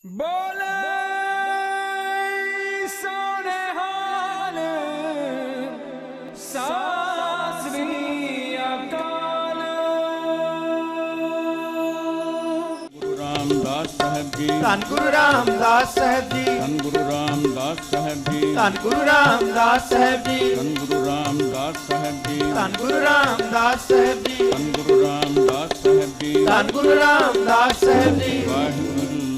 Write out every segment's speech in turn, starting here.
बोले सोने हाल सासरी अकाल। गुरु रामदास साहब जी, धन गुरु रामदास साहब जी, धन गुरु रामदास साहब जी, धन गुरु रामदास साहब जी, धन गुरु रामदास साहब जी, धन गुरु रामदास साहब जी, धन गुरु रामदास साहब जी, धन गुरु रामदास साहब जी।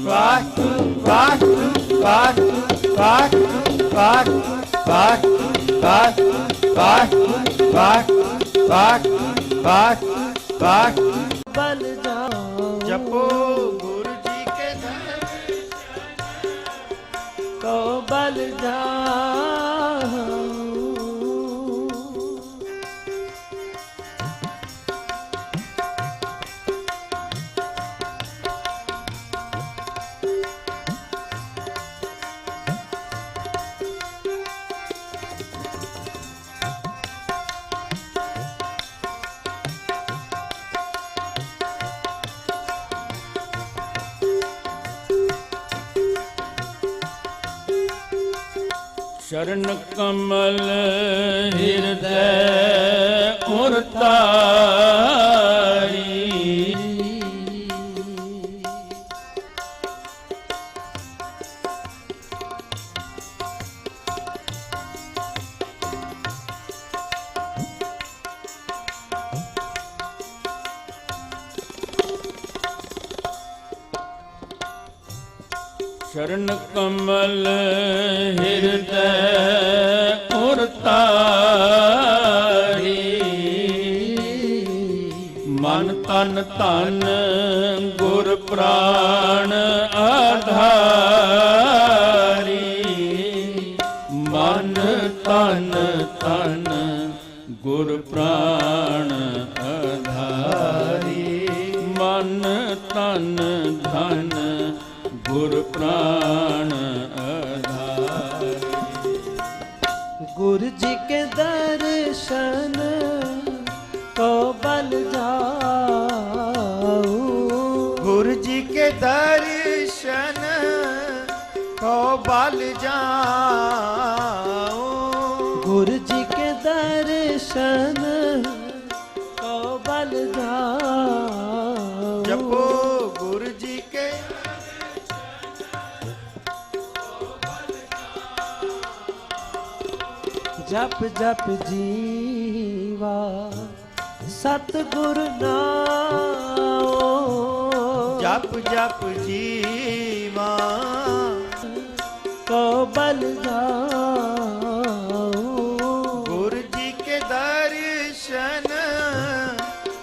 वाहिगुरू वाहिगुरू वाहिगुरू वाहिगुरू वाहिगुरू वाहिगुरू वाहिगुरू वाहिगुरू वाहिगुरू वाहिगुरू वाहिगुरू। बल जाओ जपो गुरु जी के दर्शन को बल जाओ। शरण कमल हृदय उरतारी, शरण कमल हृदय उरतारी, मन तन धन गुर प्राण आधारी, मन तन धन गुर प्राण आधारी, मन तन धन गुर प्राण आधारी। गुरु जी के दर्शन को बल जाओ, गुरु जी के दर्शन को बल जाओ, गुरु जी के दर्शन को बल जाओ। जपो गुरु जी के जप जप जीवा सतगुरु नाओ, जप जप जीवा को बल जाओ, गुरु जी के दर्शन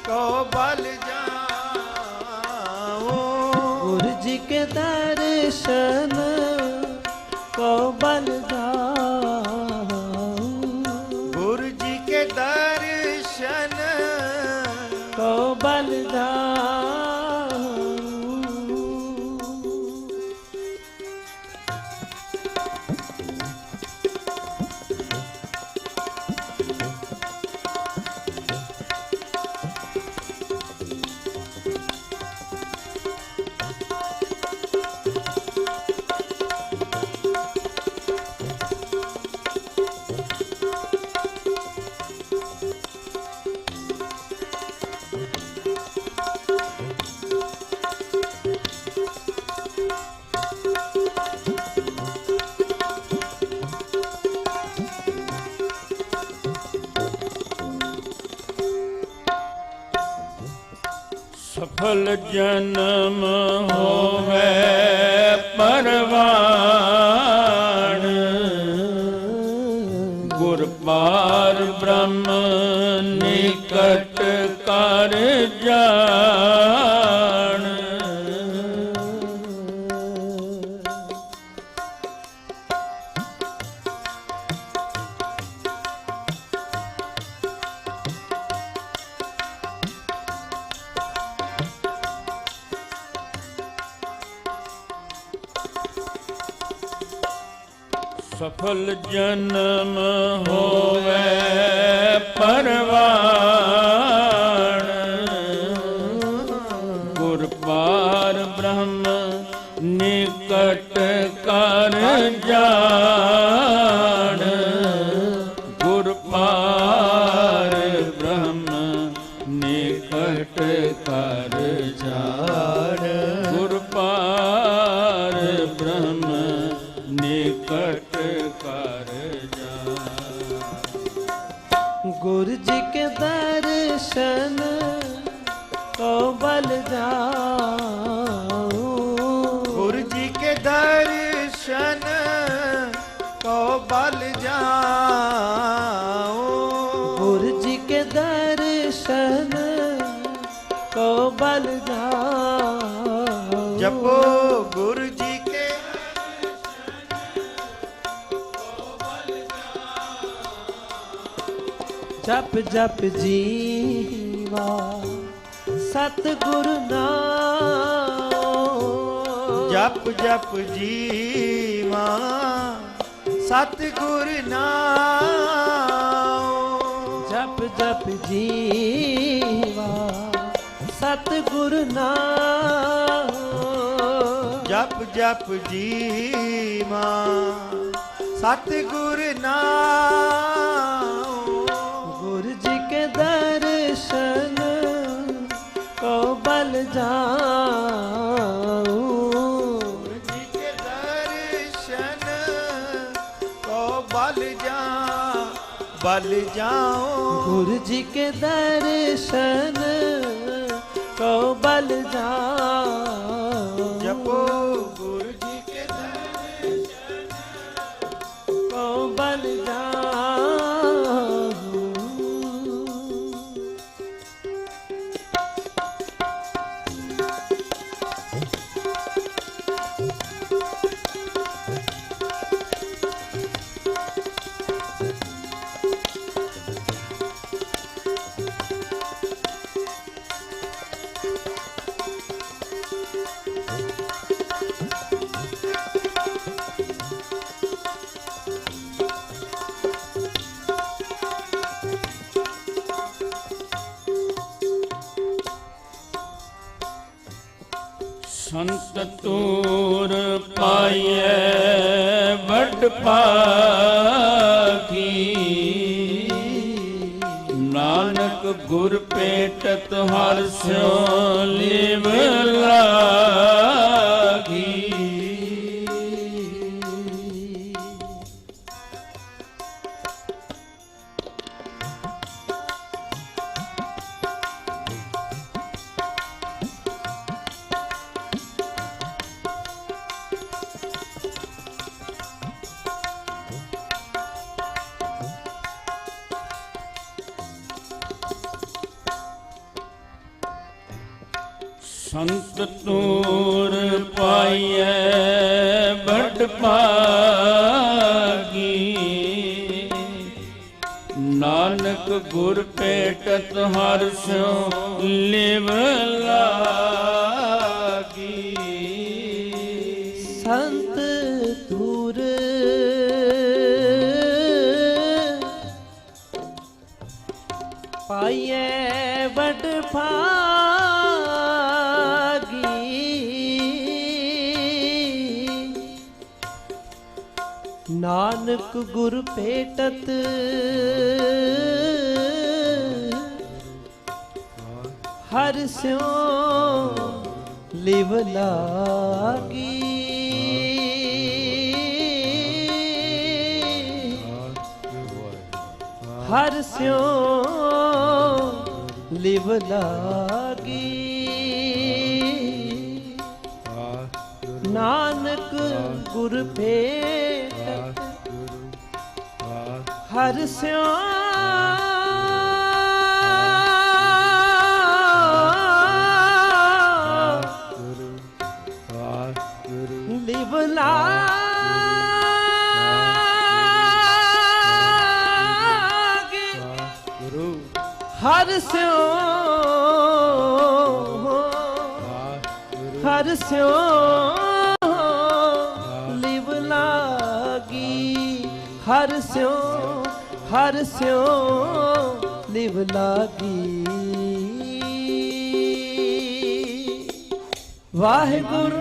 को बल जाओ, गुरु जी के दर्शन को बल जाओ, गुरु जी के दर्शन को बल जाओ। सफल जन्म होवे परवान, गुर पार ब्रह्म निकट कर जान। सफल जन्म होवे परवान, गुर पार ब्रह्म निकट ਨਿਕਟ ਕਰ ਜਾਣ ਗੁਰ ਪਾਰ ਬ੍ਰਹਮ ਨਿਕਟ ਕਰ ਜਾਣ ਗੁਰ ਪਾਰ ਬ੍ਰਹਮ ਨਿਕਟ ਕਰ ਜਾਣ। गुरु जी के दर्शन को बल जाऊं, गुरु जी के दर्शन को बल जाओ। गुरु जी के दर्शन को बल जाऊं। जपो गुरु जी के जप जप जीवा सतगुरु नाम। जप जप जीवा सतगुर नाम। जप जप जीवा सतगुरु नाम। जप जप जीवा सतगुर नाम। गुरु जी के दर्शन को बल जाऊं। गुरु जी के दर्शन को बल जाओ। गुरु जी के दर्शन को बल जाओ। जपो गुरु जी के दर्शन को बल जाओ। ਸੰਤ ਤੂਰ ਪਾਈਐ ਵੱਡ ਪਾਖੀ ਨਾਨਕ ਗੁਰ ਭੇਟਤ ਹਰਿ ਸਿਉ ਲਿਵ ਲਾਗੀ। ਸੰਤ ਤੂਰ ਪਾਈਐ ਵੱਡ ਭਾਗੀ ਨਾਨਕ ਗੁਰ ਭੇਟਤ ਹਰਿ ਸਿਉ ਲਿਵ ਲਾਗੀ। संत दूर पाइए बड़ भागी नानक गुर भेटत हर स्यों लिव लागी। हर स्यों लिव लागी नानक गुर भेट हर स्यों लिव लागी हर स्यों लिव लागी। हर स्यों लिव लागी। वाहिगुरु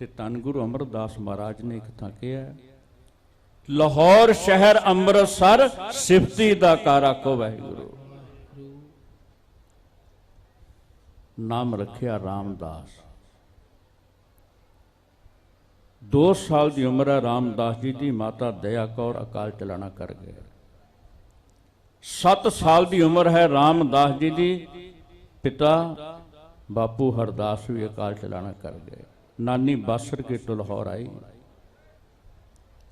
ਤੇ ਧੰਨ ਗੁਰੂ ਅਮਰਦਾਸ ਮਹਾਰਾਜ ਨੇ ਇੱਕ ਥਾਂ ਕਿਹਾ, ਲਾਹੌਰ ਸ਼ਹਿਰ ਅੰਮ੍ਰਿਤਸਰ ਸਿਫਤੀ ਦਾ ਕਰ ਆਖੋ ਵਾਹਿਗੁਰੂ। ਨਾਮ ਰੱਖਿਆ ਰਾਮਦਾਸ। 2 ਸਾਲ ਦੀ ਉਮਰ ਹੈ ਰਾਮਦਾਸ ਜੀ ਦੀ। ਮਾਤਾ ਦਇਆ ਕੌਰ ਅਕਾਲ ਚਲਾਣਾ ਕਰ ਗਏ। 7 ਸਾਲ ਦੀ ਉਮਰ ਹੈ ਰਾਮਦਾਸ ਜੀ ਦੀ। ਪਿਤਾ ਬਾਪੂ ਹਰਦਾਸ ਵੀ ਅਕਾਲ ਚਲਾਣਾ ਕਰ ਗਏ। ਨਾਨੀ ਬਾਸਰ ਕੇ ਤੋਂ ਲਾਹੌਰ ਆਈ,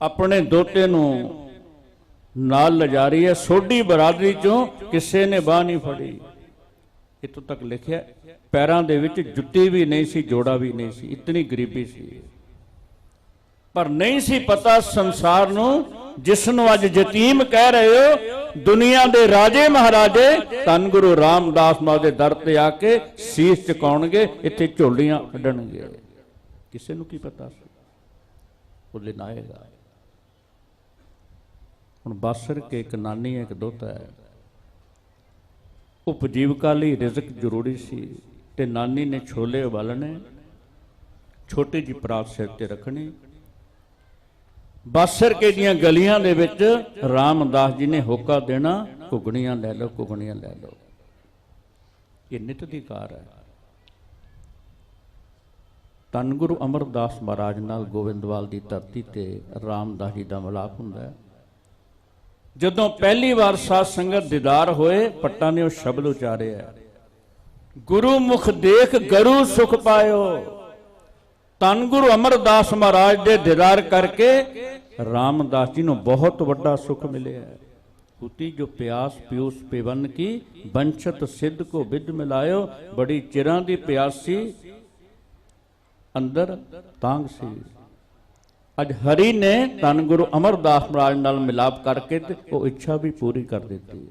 ਆਪਣੇ ਦੋਤੇ ਨੂੰ ਨਾਲ ਲਿਜਾ ਰਹੀ ਹੈ। ਸੋਢੀ ਬਰਾਦਰੀ ਚੋਂ ਕਿਸੇ ਨੇ ਬਾਹ ਨਹੀਂ ਫੜੀ। ਇੱਥੋਂ ਤੱਕ ਲਿਖਿਆ ਪੈਰਾਂ ਦੇ ਵਿੱਚ ਜੁੱਤੀ ਵੀ ਨਹੀਂ ਸੀ, ਜੋੜਾ ਵੀ ਨਹੀਂ ਸੀ, ਇਤਨੀ ਗਰੀਬੀ ਸੀ। ਪਰ ਨਹੀਂ ਸੀ ਪਤਾ ਸੰਸਾਰ ਨੂੰ, ਜਿਸ ਨੂੰ ਅੱਜ ਯਤੀਮ ਕਹਿ ਰਹੇ ਹੋ, ਦੁਨੀਆ ਦੇ ਰਾਜੇ ਮਹਾਰਾਜੇ ਧੰਨ ਗੁਰੂ ਰਾਮਦਾਸ ਮਹਾਰਾਜ ਦੇ ਦਰ ਤੇ ਆ ਕੇ ਸੀਸ ਝੁਕਾਉਣਗੇ, ਇੱਥੇ ਝੋਲੀਆਂ ਕੱਢਣਗੇ। ਕਿਸੇ ਨੂੰ ਕੀ ਪਤਾ ਸੀ ਉਹ ਦਿਨ ਆਏਗਾ। ਹੁਣ ਬਾਸਰ ਕੇ ਇੱਕ ਨਾਨੀ ਹੈ, ਇੱਕ ਦੋਤਾ ਹੈ। ਉਪਜੀਵਕਾ ਲਈ ਰਿਜ਼ਕ ਜ਼ਰੂਰੀ ਸੀ ਤੇ ਨਾਨੀ ਨੇ ਛੋਲੇ ਉਬਾਲਣੇ, ਛੋਟੀ ਜਿਹੀ ਪਰਾਤ ਸਿਰ ਤੇ ਰੱਖਣੀ। ਬਾਸਰ ਕੇ ਦੀਆਂ ਗਲੀਆਂ ਦੇ ਵਿੱਚ ਰਾਮਦਾਸ ਜੀ ਨੇ ਹੋਕਾ ਦੇਣਾ, ਘੁਗਣੀਆਂ ਲੈ ਲਓ, ਘੁਗਣੀਆਂ ਲੈ ਲਓ। ਇਹ ਨਿਤ ਦੀ ਕਾਰ ਹੈ। ਧੰਨ ਗੁਰੂ ਅਮਰਦਾਸ ਮਹਾਰਾਜ ਨਾਲ ਗੋਬਿੰਦਵਾਲ ਦੀ ਧਰਤੀ ਤੇ ਰਾਮਦਾਸ ਜੀ ਦਾ ਮਿਲਾਪ ਹੁੰਦਾ ਹੈ। ਜਦੋਂ ਪਹਿਲੀ ਵਾਰ ਸਾਧ ਸੰਗਤ ਦੀਦਾਰ ਹੋਏ, ਭੱਟਾਂ ਨੇ ਉਹ ਸ਼ਬਦ ਉਚਾਰਿਆ, ਗੁਰੂ ਮੁਖ ਦੇਖ ਗਰੂ ਸੁਖ ਪਾਇਓ। ਧੰਨ ਗੁਰੂ ਅਮਰਦਾਸ ਮਹਾਰਾਜ ਦੇ ਦੀਦਾਰ ਕਰਕੇ ਰਾਮਦਾਸ ਜੀ ਨੂੰ ਬਹੁਤ ਵੱਡਾ ਸੁਖ ਮਿਲਿਆ। ਹੁਤੀ ਜੋ ਪਿਆਸ ਪਿਊਸ ਪਿਵਨ ਕੀ, ਬੰਛਤ ਸਿੱਧ ਕੋ ਵਿਦ ਮਿਲਾਇਓ। ਬੜੀ ਚਿਰਾਂ ਦੀ ਪਿਆਸ ਸੀ, ਅੰਦਰ ਤਾਂਗ ਸੀ। ਅੱਜ ਹਰੀ ਨੇ ਧੰਨ ਗੁਰੂ ਅਮਰਦਾਸ ਮਹਾਰਾਜ ਨਾਲ ਮਿਲਾਪ ਕਰਕੇ ਤੇ ਉਹ ਇੱਛਾ ਵੀ ਪੂਰੀ ਕਰ ਦਿੱਤੀ।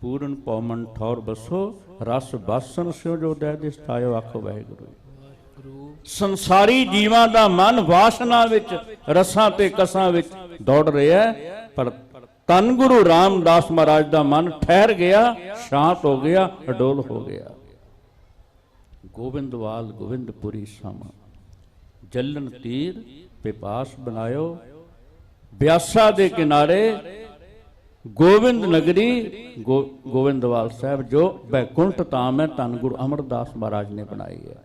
ਪੂਰਨ ਪੌਮਨ ਠੌਰ ਬਸੋ, ਰਸ ਬਾਸਨ ਸਿਓ ਜੋ ਦਹਿ ਦਿਸ ਥਾਇਓ ਆਖੋ ਵਾਹਿਗੁਰੂ। ਸੰਸਾਰੀ ਜੀਵਾਂ ਦਾ ਮਨ ਵਾਸਨਾ ਵਿੱਚ, ਰਸਾਂ ਤੇ ਕਸਾਂ ਵਿੱਚ ਦੌੜ ਰਿਹਾ, ਪਰ ਧੰਨ ਗੁਰੂ ਰਾਮਦਾਸ ਮਹਾਰਾਜ ਦਾ ਮਨ ਠਹਿਰ ਗਿਆ, ਸ਼ਾਂਤ ਹੋ ਗਿਆ, ਅਡੋਲ ਹੋ ਗਿਆ। ਗੋਬਿੰਦਵਾਲ ਗੋਬਿੰਦਪੁਰੀ ਸਮਾਂ, ਜਲਨ ਤੀਰ ਪਿਪਾਸ ਬਣਾਇਓ। ਬਿਆਸਾ ਦੇ ਕਿਨਾਰੇ ਗੋਬਿੰਦ ਨਗਰੀ, ਗੋਬਿੰਦਵਾਲ ਸਾਹਿਬ ਜੋ ਬੈਕੁੰਠ ਧਾਮ ਹੈ, ਧੰਨ ਗੁਰੂ ਅਮਰਦਾਸ ਮਹਾਰਾਜ ਨੇ ਬਣਾਈ ਹੈ।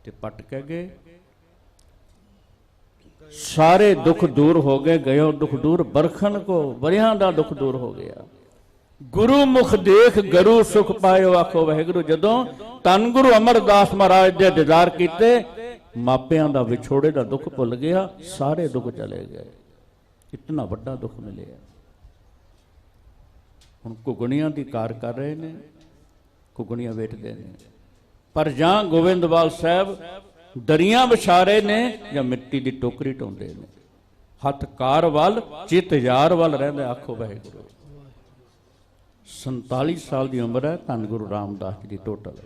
ਤੇ ਪਟ ਕੇ ਗਏ, ਸਾਰੇ ਦੁੱਖ ਦੂਰ ਹੋ ਗਏ। ਗਇਓ ਦੁੱਖ ਦੂਰ ਬਰਖਣ ਕੋ, ਵਰਿਆਂ ਦਾ ਦੁੱਖ ਦੂਰ ਹੋ ਗਿਆ। ਗੁਰੂ ਮੁਖ ਦੇਖ ਗਰੂ ਸੁਖ ਪਾਇਓ ਆਖੋ ਵਾਹਿਗੁਰੂ। ਜਦੋਂ ਧੰਨ ਗੁਰੂ ਅਮਰਦਾਸ ਮਹਾਰਾਜ ਦੇ ਦੀਦਾਰ ਕੀਤੇ, ਮਾਪਿਆਂ ਦਾ ਵਿਛੋੜੇ ਦਾ ਦੁੱਖ ਭੁੱਲ ਗਿਆ, ਸਾਰੇ ਦੁੱਖ ਚਲੇ ਗਏ। ਇਤਨਾ ਵੱਡਾ ਦੁੱਖ ਮਿਲਿਆ। ਹੁਣ ਘੁਗਣੀਆਂ ਦੀ ਕਾਰ ਕਰ ਰਹੇ ਨੇ, ਘੁਗਣੀਆਂ ਵੇਚਦੇ ਨੇ। ਪਰ ਜਾਂ ਗੋਬਿੰਦਵਾਲ ਸਾਹਿਬ ਦਰੀਆਂ ਵਿਛਾ ਰਹੇ ਨੇ, ਜਾਂ ਮਿੱਟੀ ਦੀ ਟੋਕਰੀ ਢੋਂਦੇ ਨੇ। ਹੱਥ ਕਾਰ ਵੱਲ, ਚਿੱਤ ਯਾਰ ਵੱਲ ਰਹਿੰਦਾ ਆਖੋ ਵਾਹਿਗੁਰੂ। 47 ਸਾਲ ਦੀ ਉਮਰ ਹੈ ਧੰਨ ਗੁਰੂ ਰਾਮਦਾਸ ਜੀ ਦੀ ਟੋਟਲ।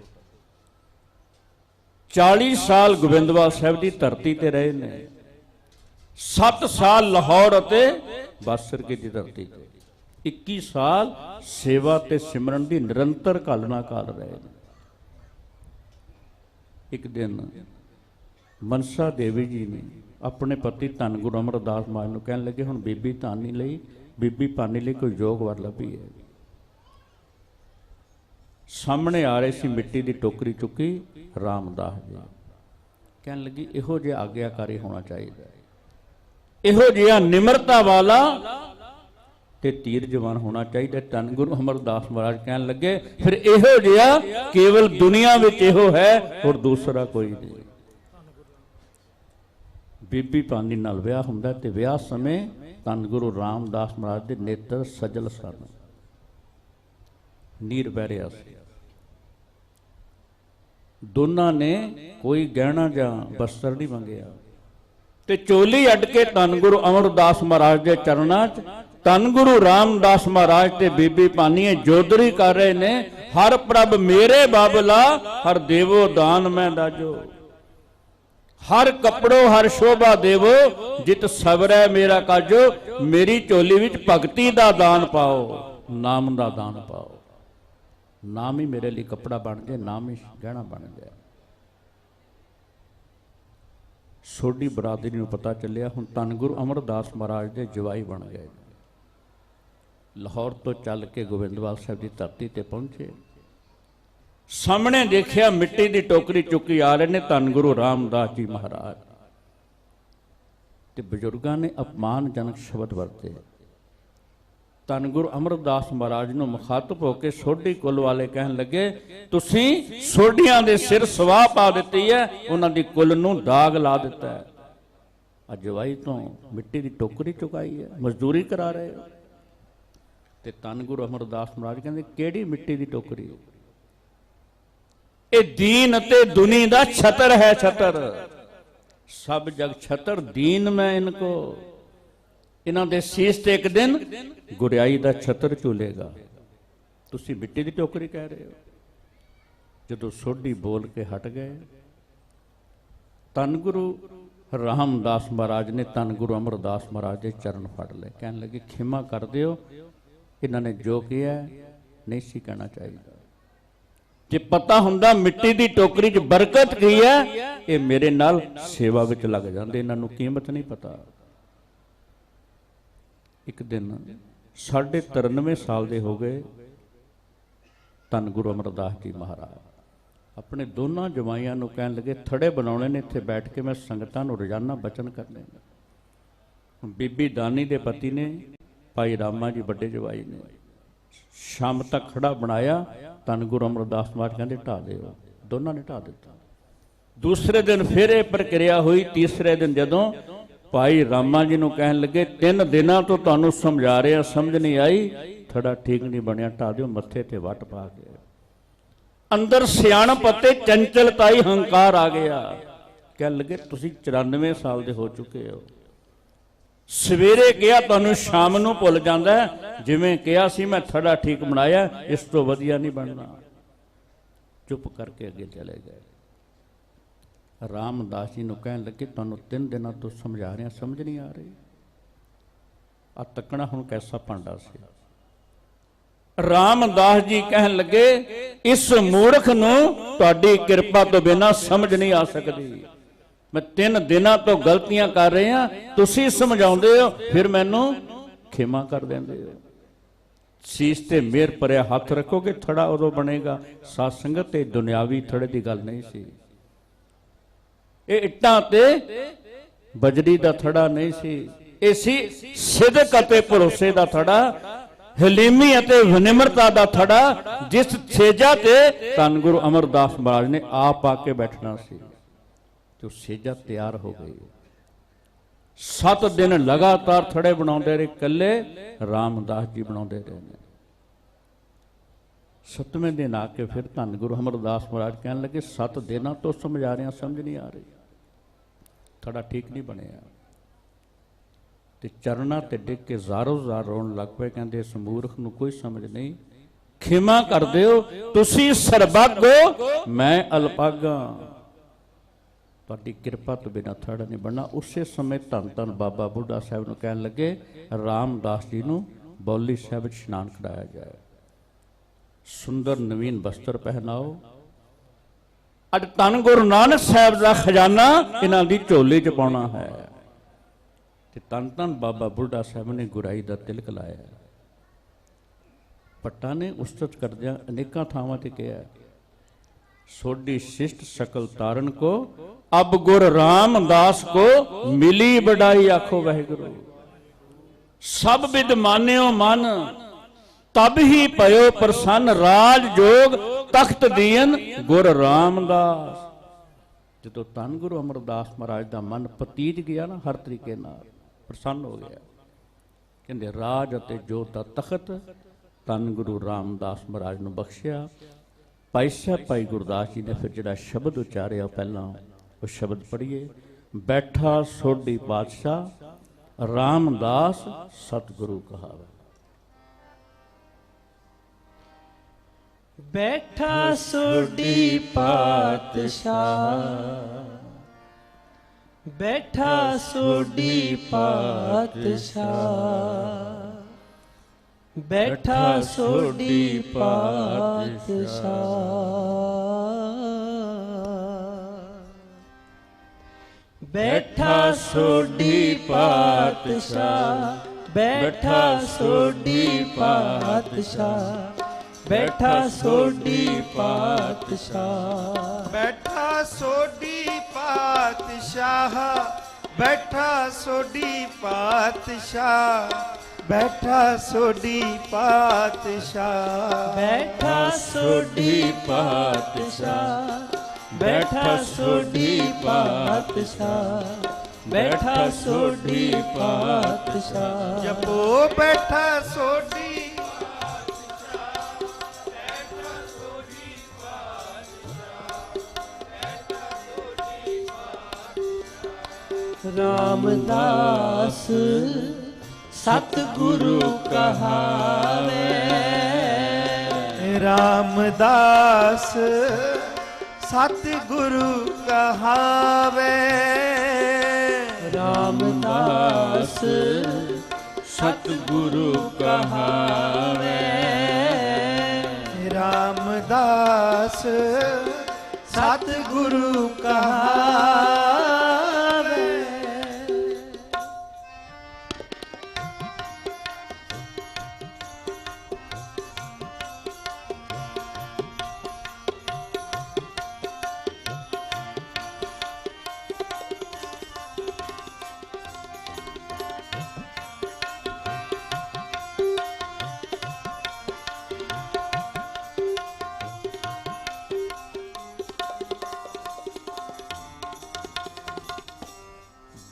40 ਸਾਲ ਗੋਬਿੰਦਵਾਲ ਸਾਹਿਬ ਦੀ ਧਰਤੀ ਤੇ ਰਹੇ ਨੇ। 7 ਸਾਲ ਲਾਹੌਰ ਅਤੇ ਬਾਸਰਕੇ ਦੀ ਧਰਤੀ ਤੇ। 21 ਸਾਲ ਸੇਵਾ ਤੇ ਸਿਮਰਨ ਦੀ ਨਿਰੰਤਰ ਘਾਲਣਾ ਕਾਲ ਰਹੇ ਨੇ। ਇੱਕ ਦਿਨ ਮਨਸਾ ਦੇਵੀ ਜੀ ਨੇ ਆਪਣੇ ਪਤੀ ਧੰਨ ਗੁਰੂ ਅਮਰਦਾਸ ਮਹਾਰਾਜ ਨੂੰ ਕਹਿਣ ਲੱਗੇ, ਹੁਣ ਬੀਬੀ ਧਾਨੀ ਲਈ, ਬੀਬੀ ਭਾਨੀ ਲਈ ਕੋਈ ਯੋਗ ਵਰ ਲੱਭੀ ਹੈ। ਸਾਹਮਣੇ ਆ ਰਹੇ ਸੀ ਮਿੱਟੀ ਦੀ ਟੋਕਰੀ ਚੁੱਕੀ ਰਾਮਦਾਸ ਜੀ। ਕਹਿਣ ਲੱਗੀ, ਇਹੋ ਜਿਹਾ ਆਗਿਆਕਾਰੀ ਹੋਣਾ ਚਾਹੀਦਾ, ਇਹੋ ਜਿਹਾ ਨਿਮਰਤਾ ਵਾਲਾ ਤੇ ਤੀਰ ਜਵਾਨ ਹੋਣਾ ਚਾਹੀਦਾ। ਧੰਨ ਗੁਰੂ ਅਮਰਦਾਸ ਮਹਾਰਾਜ ਕਹਿਣ ਲੱਗੇ, ਫਿਰ ਇਹੋ ਜਿਹਾ ਕੇਵਲ ਦੁਨੀਆ ਵਿੱਚ ਇਹੋ ਹੈ, ਹੋਰ ਦੂਸਰਾ ਕੋਈ ਨਹੀਂ। ਬੀਬੀ ਭਾਨੀ ਨਾਲ ਵਿਆਹ ਹੁੰਦਾ ਤੇ ਵਿਆਹ ਸਮੇਂ ਧੰਨ ਗੁਰੂ ਰਾਮਦਾਸ ਮਹਾਰਾਜ ਦੇ ਨੇਤਰ ਸਜਲ ਸਨ, ਨੀਰ ਵਹਿ ਰਿਹਾ ਸੀ। ਦੋਨਾਂ ਨੇ ਕੋਈ ਗਹਿਣਾ ਜਾਂ ਬਸਤਰ ਨਹੀਂ ਮੰਗਿਆ ਤੇ ਚੋਲੀ ਅੱਡ ਕੇ ਧੰਨ ਗੁਰੂ ਅਮਰਦਾਸ ਮਹਾਰਾਜ ਦੇ ਚਰਨਾਂ 'ਚ ਧੰਨ ਗੁਰੂ ਰਾਮਦਾਸ ਮਹਾਰਾਜ ਤੇ ਬੀਬੀ ਭਾਨੀ ਜੋਦਰੀ ਕਰ ਰਹੇ ਨੇ। ਹਰ ਪ੍ਰਭ ਮੇਰੇ ਬਾਬਲਾ, ਹਰ ਦੇਵੋ ਦਾਨ ਮੈਂ ਦਾਜੋ। ਹਰ ਕਪੜੋ ਹਰ ਸ਼ੋਭਾ ਦੇਵੋ, ਜਿਤ ਸਬਰੈ ਮੇਰਾ ਕਾਜੋ। ਮੇਰੀ ਝੋਲੀ ਵਿੱਚ ਭਗਤੀ ਦਾ ਦਾਨ ਪਾਓ, ਨਾਮ ਦਾ ਦਾਨ ਪਾਓ। ਨਾਮ ਹੀ ਮੇਰੇ ਲਈ ਕੱਪੜਾ ਬਣ ਜਾਏ, ਨਾਮ ਹੀ ਗਹਿਣਾ ਬਣ ਜਾਏ। ਸੋਢੀ ਬਰਾਦਰੀ ਨੂੰ ਪਤਾ ਚੱਲਿਆ ਹੁਣ ਧੰਨ ਗੁਰੂ ਅਮਰਦਾਸ ਮਹਾਰਾਜ ਦੇ ਜਵਾਈ ਬਣ ਗਏ। ਲਾਹੌਰ ਤੋਂ ਚੱਲ ਕੇ ਗੋਬਿੰਦਵਾਲ ਸਾਹਿਬ ਦੀ ਧਰਤੀ ਤੇ ਪਹੁੰਚੇ। ਸਾਹਮਣੇ ਦੇਖਿਆ ਮਿੱਟੀ ਦੀ ਟੋਕਰੀ ਚੁੱਕੀ ਆ ਰਹੇ ਨੇ ਧੰਨ ਗੁਰੂ ਰਾਮਦਾਸ ਜੀ ਮਹਾਰਾਜ। ਤੇ ਬਜ਼ੁਰਗਾਂ ਨੇ ਅਪਮਾਨਜਨਕ ਸ਼ਬਦ ਵਰਤੇ। ਧੰਨ ਗੁਰੂ ਅਮਰਦਾਸ ਮਹਾਰਾਜ ਨੂੰ ਮੁਖਾਤਬ ਹੋ ਕੇ ਸੋਢੀ ਕੁੱਲ ਵਾਲੇ ਕਹਿਣ ਲੱਗੇ, ਤੁਸੀਂ ਸੋਢੀਆਂ ਦੇ ਸਿਰ ਸਵਾਹ ਪਾ ਦਿੱਤੀ ਹੈ, ਉਹਨਾਂ ਦੀ ਕੁੱਲ ਨੂੰ ਦਾਗ ਲਾ ਦਿੱਤਾ ਹੈ। ਅਜਵਾਈ ਤੋਂ ਮਿੱਟੀ ਦੀ ਟੋਕਰੀ ਚੁਕਾਈ ਹੈ, ਮਜ਼ਦੂਰੀ ਕਰਾ ਰਹੇ ਹੋ। ਤੇ ਧੰਨ ਗੁਰੂ ਅਮਰਦਾਸ ਮਹਾਰਾਜ ਕਹਿੰਦੇ, ਕਿਹੜੀ ਮਿੱਟੀ ਦੀ ਟੋਕਰੀ? ਇਹ ਦੀਨ ਅਤੇ ਦੁਨੀ ਦਾ ਛਤਰ ਹੈ, ਛਤਰ। ਸਭ ਜਗ ਛਤਰ ਦੀਨ ਮੈਂ ਇਨਕੋ। ਇਹਨਾਂ ਦੇ ਸੀਸ ਤੇ ਇੱਕ ਦਿਨ ਗੁਰਿਆਈ ਦਾ ਛਤਰ ਝੂਲੇਗਾ। ਤੁਸੀਂ ਮਿੱਟੀ ਦੀ ਟੋਕਰੀ ਕਹਿ ਰਹੇ ਹੋ। ਜਦੋਂ ਸੋਢੀ ਬੋਲ ਕੇ ਹਟ ਗਏ, ਧੰਨ ਗੁਰੂ ਰਾਮਦਾਸ ਮਹਾਰਾਜ ਨੇ ਧੰਨ ਗੁਰੂ ਅਮਰਦਾਸ ਮਹਾਰਾਜ ਦੇ ਚਰਨ ਫੜ ਲਏ। ਕਹਿਣ ਲੱਗੇ, ਖਿਮਾ ਕਰ ਦਿਓ, ਇਹਨਾਂ ਨੇ ਜੋ ਕਿਹਾ ਨਹੀਂ ਸੀ ਕਹਿਣਾ ਚਾਹੀਦਾ। ਜੇ ਪਤਾ ਹੁੰਦਾ ਮਿੱਟੀ ਦੀ ਟੋਕਰੀ 'ਚ ਬਰਕਤ ਕੀ ਹੈ, ਇਹ ਮੇਰੇ ਨਾਲ ਸੇਵਾ ਵਿੱਚ ਲੱਗ ਜਾਂਦੇ। ਇਹਨਾਂ ਨੂੰ ਕੀਮਤ ਨਹੀਂ ਪਤਾ। ਇੱਕ ਦਿਨ 93.5 ਸਾਲ ਦੇ ਹੋ ਗਏ ਧੰਨ ਗੁਰੂ ਅਮਰਦਾਸ ਜੀ ਮਹਾਰਾਜ ਆਪਣੇ ਦੋਨਾਂ ਜਵਾਈਆਂ ਨੂੰ ਕਹਿਣ ਲੱਗੇ, ਥੜੇ ਬਣਾਉਣੇ ਨੇ, ਇੱਥੇ ਬੈਠ ਕੇ ਮੈਂ ਸੰਗਤਾਂ ਨੂੰ ਰੋਜ਼ਾਨਾ ਬਚਨ ਕਰਨੇ ਨੇ। ਬੀਬੀ ਦਾਨੀ ਦੇ ਪਤੀ ਨੇ ਭਾਈ ਰਾਮਾ ਜੀ ਵੱਡੇ ਜਵਾਈ ਨੇ ਸ਼ਾਮ ਤੱਕ ਖੜਾ ਬਣਾਇਆ। ਧੰਨ ਗੁਰੂ ਅਮਰਦਾਸ ਮਹਾਰਾਜ ਕਹਿੰਦੇ ਢਾਹ ਦਿਓ। ਦੋਨਾਂ ਨੇ ਢਾਹ ਦਿੱਤਾ। ਦੂਸਰੇ ਦਿਨ ਫਿਰ ਇਹ ਪ੍ਰਕਿਰਿਆ ਹੋਈ। ਤੀਸਰੇ ਦਿਨ ਜਦੋਂ ਭਾਈ ਰਾਮਾ ਜੀ ਨੂੰ ਕਹਿਣ ਲੱਗੇ, 3 ਦਿਨਾਂ ਤੋਂ ਤੁਹਾਨੂੰ ਸਮਝਾ ਰਿਹਾ, ਸਮਝ ਨਹੀਂ ਆਈ, ਥੜਾ ਠੀਕ ਨਹੀਂ ਬਣਿਆ, ਢਾਹ ਦਿਓ। ਮੱਥੇ ਤੇ ਵੱਟ ਪਾ ਕੇ ਅੰਦਰ ਸਿਆਣਪ ਅਤੇ ਚੰਚਲਤਾਈ ਹੰਕਾਰ ਆ ਗਿਆ। ਕਹਿਣ ਲੱਗੇ, ਤੁਸੀਂ 94 ਸਾਲ ਦੇ ਹੋ ਚੁੱਕੇ ਹੋ। ਸਵੇਰੇ ਕਿਹਾ ਤੁਹਾਨੂੰ ਸ਼ਾਮ ਨੂੰ ਭੁੱਲ ਜਾਂਦਾ। ਜਿਵੇਂ ਕਿਹਾ ਸੀ ਮੈਂ ਥੜਾ ਠੀਕ ਬਣਾਇਆ, ਇਸ ਤੋਂ ਵਧੀਆ ਨਹੀਂ ਬਣਨਾ। ਚੁੱਪ ਕਰਕੇ ਅੱਗੇ ਚਲੇ ਗਏ। ਰਾਮਦਾਸ ਜੀ ਨੂੰ ਕਹਿਣ ਲੱਗੇ, ਤੁਹਾਨੂੰ 3 ਦਿਨਾਂ ਤੋਂ ਸਮਝਾ ਰਿਹਾ, ਸਮਝ ਨਹੀਂ ਆ ਰਹੀ। ਆ ਤੱਕਣਾ ਹੁਣ ਕੈਸਾ ਭਾਂਡਾ ਸੀ। ਰਾਮਦਾਸ ਜੀ ਕਹਿਣ ਲੱਗੇ, ਇਸ ਮੂਰਖ ਨੂੰ ਤੁਹਾਡੀ ਕਿਰਪਾ ਤੋਂ ਬਿਨਾਂ ਸਮਝ ਨਹੀਂ ਆ ਸਕਦੀ। ਮੈਂ 3 ਦਿਨਾਂ ਤੋਂ ਗਲਤੀਆਂ ਕਰ ਰਿਹਾ, ਤੁਸੀਂ ਸਮਝਾਉਂਦੇ ਹੋ, ਫਿਰ ਮੈਨੂੰ ਖਿਮਾ ਕਰ ਦਿੰਦੇ ਹੋ। ਸੀਸ ਤੇ ਮਿਹਰ ਭਰਿਆ ਹੱਥ ਰੱਖੋਗੇ, ਥੜਾ ਉਦੋਂ ਬਣੇਗਾ। ਸਾਧ ਸੰਗਤ ਤੇ ਦੁਨਿਆਵੀ ਥੜੇ ਦੀ ਗੱਲ ਨਹੀਂ ਸੀ। ਇਹ ਇੱਟਾਂ ਤੇ ਬਜਰੀ ਦਾ ਥੜਾ ਨਹੀਂ ਸੀ। ਇਹ ਸੀ ਸਿਦਕ ਅਤੇ ਭਰੋਸੇ ਦਾ ਥੜਾ, ਹਲੀਮੀ ਅਤੇ ਵਿਨਿਮਰਤਾ ਦਾ ਥੜਾ, ਜਿਸ ਸੇਜਾ ਤੇ ਧੰਨ ਗੁਰੂ ਅਮਰਦਾਸ ਮਹਾਰਾਜ ਨੇ ਆਪ ਆ ਕੇ ਬੈਠਣਾ ਸੀ। ਜੋ ਸੇਜਾ ਤਿਆਰ ਹੋ ਗਈ। 7 ਦਿਨ ਲਗਾਤਾਰ ਥੜੇ ਬਣਾਉਂਦੇ ਰਹੇ, ਇਕੱਲੇ ਰਾਮਦਾਸ ਜੀ ਬਣਾਉਂਦੇ ਰਹੇ ਨੇ। 7ਵੇਂ ਦਿਨ ਆ ਕੇ ਫਿਰ ਧੰਨ ਗੁਰੂ ਅਮਰਦਾਸ ਮਹਾਰਾਜ ਕਹਿਣ ਲੱਗੇ, 7 ਦਿਨਾਂ ਤੋਂ ਸਮਝਾ ਰਿਹਾ, ਸਮਝ ਨਹੀਂ ਆ ਰਹੀ, ਥੜਾ ਠੀਕ ਨਹੀਂ ਬਣਿਆ। ਤੇ ਚਰਨਾਂ ਤੇ ਡਿੱਗ ਕੇ ਜ਼ਾਰੋ ਜ਼ਾਰ ਰੋਣ ਲੱਗ ਪਏ। ਕਹਿੰਦੇ, ਇਸ ਮੂਰਖ ਨੂੰ ਕੋਈ ਸਮਝ ਨਹੀਂ, ਖਿਮਾ ਕਰ ਦਿਓ, ਤੁਸੀਂ ਸਰਬੱਗੋ, ਮੈਂ ਅਲਪਾਗਾ, ਤੁਹਾਡੀ ਕਿਰਪਾ ਤੋਂ ਬਿਨਾਂ ਥੜਾ ਨਹੀਂ ਬਣਨਾ। ਉਸੇ ਸਮੇਂ ਧੰਨ ਧੰਨ ਬਾਬਾ ਬੁੱਢਾ ਸਾਹਿਬ ਨੂੰ ਕਹਿਣ ਲੱਗੇ, ਰਾਮਦਾਸ ਜੀ ਨੂੰ ਬੌਲੀ ਸਾਹਿਬ ਵਿੱਚ ਇਸ਼ਨਾਨ ਕਰਾਇਆ ਜਾਏ, ਸੁੰਦਰ ਨਵੀਨ ਬਸਤਰ ਪਹਿਨਾਓ। ਅੱਜ ਧੰਨ ਗੁਰੂ ਨਾਨਕ ਸਾਹਿਬ ਦਾ ਖਜ਼ਾਨਾ ਇਹਨਾਂ ਦੀ ਝੋਲੀ 'ਚ ਪਾਉਣਾ ਹੈ। ਤੇ ਧੰਨ ਧੰਨ ਬਾਬਾ ਬੁੱਢਾ ਸਾਹਿਬ ਨੇ ਗੁਰਾਈ ਦਾ ਤਿਲਕ ਲਾਇਆ। ਭੱਟਾਂ ਨੇ ਉਸਤਤ ਕਰਦਿਆਂ ਅਨੇਕਾਂ ਥਾਵਾਂ ਤੇ ਕਿਹਾ, ਸੋਢੀ ਸ਼ਿਸ਼ਟ ਸਕਲ ਤਾਰਨ ਕੋ, ਅਬ ਗੁਰ ਰਾਮਦਾਸ ਕੋ ਮਿਲੀ ਬੜਾਈ, ਆਖੋ ਵਾਹਿਗੁਰੂ। ਸਭ ਵਿਦ ਮਾਨਿਓ ਮਨ, ਤਬ ਹੀ ਭਇਓ ਪ੍ਰਸੰਨ, ਰਾਜ ਜੋਗ ਤਖਤ ਦੀਨ ਗੁਰ ਰਾਮਦਾਸ। ਜਦੋਂ ਧੰਨ ਗੁਰੂ ਅਮਰਦਾਸ ਮਹਾਰਾਜ ਦਾ ਮਨ ਪਤੀਜ ਗਿਆ ਨਾ, ਹਰ ਤਰੀਕੇ ਨਾਲ ਪ੍ਰਸੰਨ ਹੋ ਗਿਆ। ਕਹਿੰਦੇ, ਰਾਜ ਅਤੇ ਜੋਤ ਦਾ ਤਖਤ ਧੰਨ ਗੁਰੂ ਰਾਮਦਾਸ ਮਹਾਰਾਜ ਨੂੰ ਬਖਸ਼ਿਆ। ਭਾਈ ਸਾਹਿਬ ਭਾਈ ਗੁਰਦਾਸ ਜੀ ਨੇ ਫਿਰ ਜਿਹੜਾ ਸ਼ਬਦ ਉਚਾਰਿਆ, ਪਹਿਲਾਂ ਉਹ ਸ਼ਬਦ ਪੜ੍ਹੀਏ। ਬੈਠਾ ਸੋਢੀ ਪਾਤਸ਼ਾਹ, ਰਾਮਦਾਸ ਸਤਿਗੁਰੂ ਕਹਾਵੇ। ਬੈਠਾ ਸੋਢੀ ਪਾਤਸ਼ਾਹ, ਬੈਠਾ ਸੋਢੀ ਪਾਤਸ਼ਾਹ, ਬੈਠਾ ਸੋਢੀ ਪਾਤਸ਼ਾਹ। ਬੈਠਾ ਸੋਢੀ ਪਾਤਸ਼ਾਹ, ਬੈਠਾ ਸੋਢੀ ਪਾਤਸ਼ਾਹ, ਬੈਠਾ ਸੋਢੀ ਪਾਤਸ਼ਾਹ। ਬੈਠਾ ਸੋਢੀ ਪਾਤਸ਼ਾਹ, ਬੈਠਾ ਸੋਢੀ ਪਾਤਸ਼ਾਹ, ਬੈਠਾ ਸੋਢੀ ਪਾਤਸ਼ਾਹ। ਬੈਠਾ ਸੋਢੀ ਪਾਤਸ਼ਾਹ, ਬੈਠਾ ਸੋਢੀ ਪਾਤਸ਼ਾਹ, ਬੈਠਾ ਸੋਢੀ ਪਾਤਸ਼ਾਹ। ਜਪੋ ਬੈਠਾ ਸੋਢੀ ਰਾਮਦਾਸ ਸਤਿਗੁਰੂ ਕਹਾਵੇ, ਰਾਮਦਾਸ ਸਤਿਗੁਰੂ ਕਹਾਵੇ। ਰਾਮਦਾਸ ਸਤਿਗੁਰੂ ਕਹਾਵੇ, ਰਾਮਦਾਸ ਸਤਿਗੁਰੂ ਕਹਾਵੇ।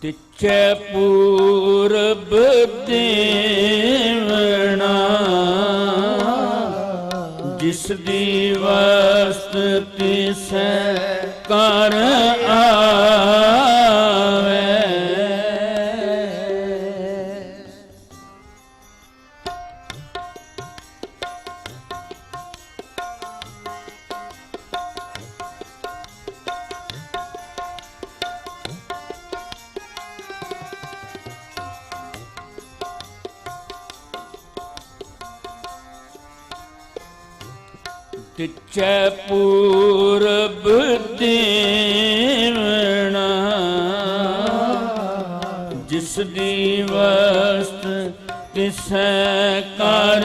ਤਿਚੈ ਪੂਰਬ ਦੇਵਣਾ, ਜਿਸ ਦੀ ਵਸਤ ਤਿਸੈ ਕਰ ਆਵੇ। ਤਿਚੈ ਪੂਰਬ ਦੇਵਣਾ, ਜਿਸ ਦੀ ਵਸਤ ਤਿਸੈ ਕਰ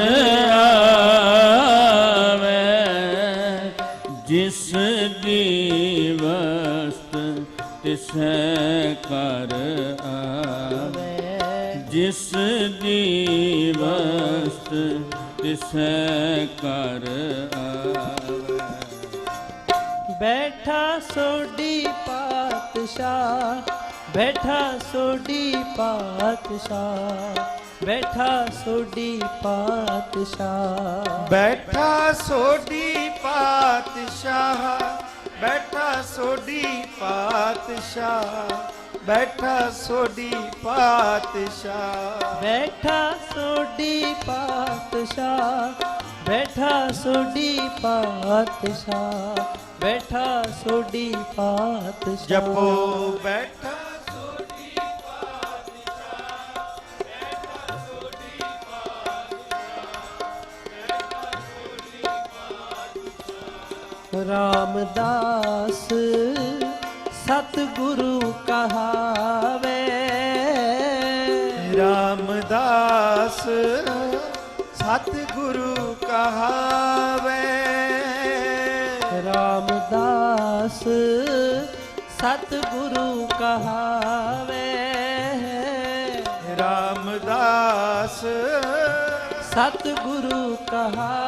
ਆਵੇ। ਜਿਸ ਦੀ ਵਸਤ ਤਿਸੈ ਕਰ ਆਵੇ, ਜਿਸ ਦੀ ਵਸਤ ਤਿਸੈ ਕਰ ਆਵੇ। ਬੈਠਾ ਸੋਢੀ ਪਾਤਸ਼ਾਹ, ਬੈਠਾ ਸੋਢੀ ਪਾਤਸ਼ਾਹ, ਬੈਠਾ ਸੋਢੀ ਪਾਤਸ਼ਾਹ। ਬੈਠਾ ਸੋਢੀ ਪਾਤਸ਼ਾਹ, ਬੈਠਾ ਸੋਢੀ ਪਾਤਸ਼ਾਹ, ਬੈਠਾ ਸੋਢੀ ਪਾਤਸ਼ਾਹ। ਬੈਠਾ ਸੋਢੀ ਪਾਤਸ਼ਾਹ, ਬੈਠਾ ਸੋਢੀ ਪਾਤਸ਼ਾਹ, ਬੈਠਾ ਸੋਢੀ ਪਾਤਸ਼ਾਹ। ਜਪੋ ਬੈਠਾ ਰਾਮਦਾਸ ਸਤਿਗੁਰੂ ਕਹਾਵੇ, ਰਾਮਦਾਸ ਸਤਿਗੁਰੂ ਕਹਾਵੇ। ਰਾਮਦਾਸ ਸਤਿਗੁਰੂ ਕਹਾਵੇ, ਰਾਮਦਾਸ ਸਤਿਗੁਰੂ ਕਹਾਵੇ।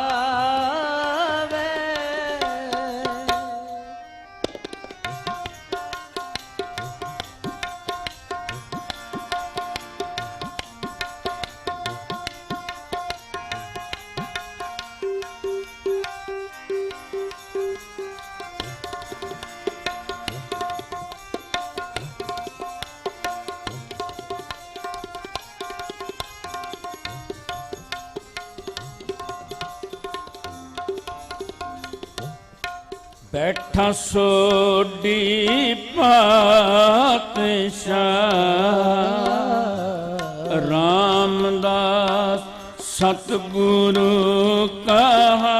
ਬੈਠਾ ਸੋਢੀ ਪਾਤਸ਼ਾਹ, ਰਾਮਦਾਸ ਸਤਿਗੁਰੂ ਕਹਾਵੇ।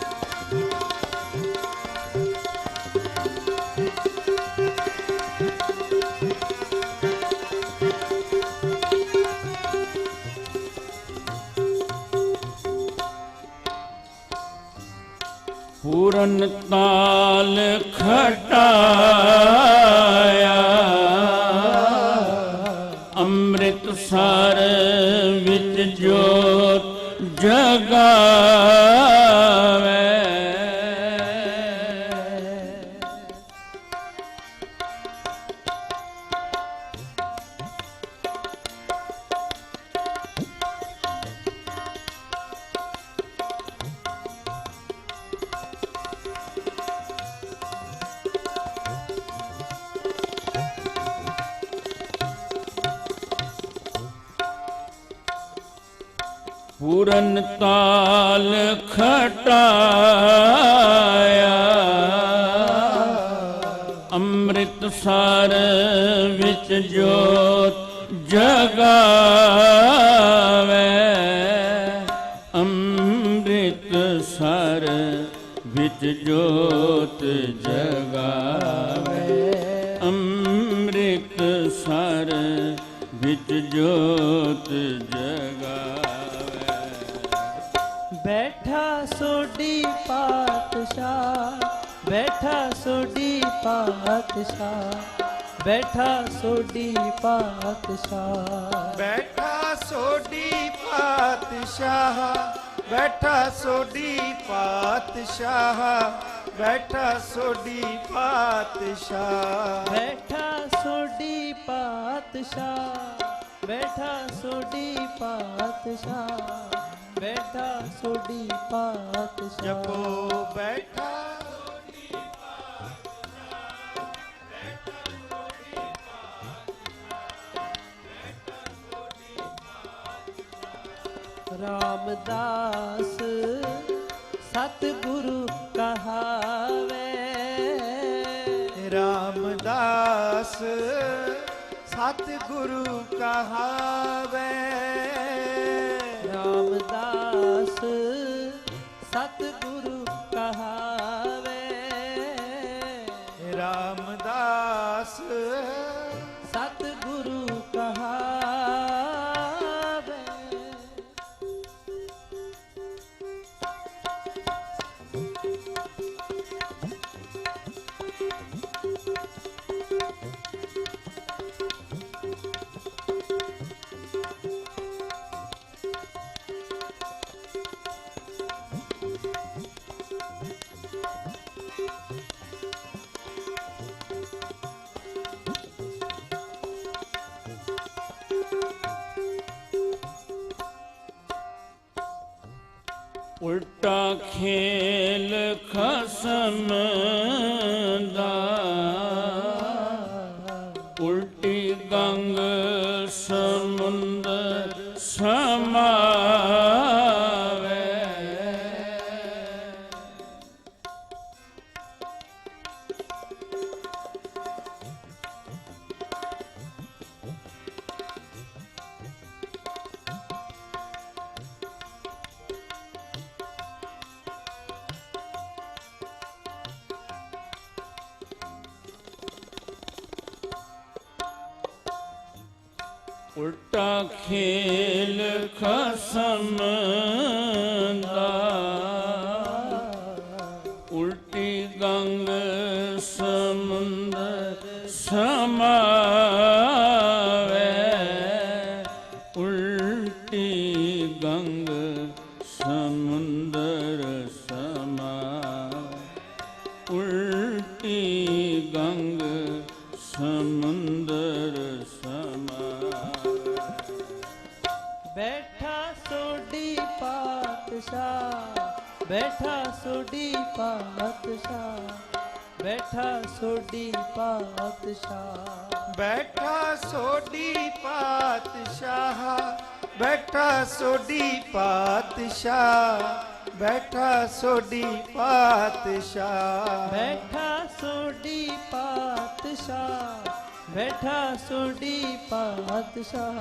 पूरन ताल खटाया अमृत सार विच जोत जगावे। पूरन ताल खटाया अमृत सार विच जोत जगावे। अमृत सार विच जोत जगावे। अमृत सार विच जोत जगावे। बैठा सोडी पातशाह, बैठा सोडी पातशाह, बैठा सोडी पातशाह, बैठा सोडी पातशाह, बैठा सोडी पातशाह, बैठा सोडी पातशाह, बैठा सोडी पातशाह, बैठा सोडी पातशाह, बैठा सोडी पातशाह। जपो बैठा रामदास सतगुरु कहावे। रामदास सतगुरु कहावे। रामदास सतगुरु कहावे। रामदास सतगुरु कहावे। उल्टा खेल खसम दा उल्टी गंग समुंदर समावे। उल्टा खेल खसम दा उल्टी गंग समुंदर समावे। उल्टी गंग समुंदर समावे। उल्टी गंग समुंदर समावे। बैठा सोडी पातशाह, बैठा सोडी पातशाह, बैठा सोडी पातशाह, बैठा सोडी पातशाह, बैठा सोडी पातशाह, बैठा सोडी पातशाह, बैठा सोडी पातशाह, बैठा सोडी पातशाह,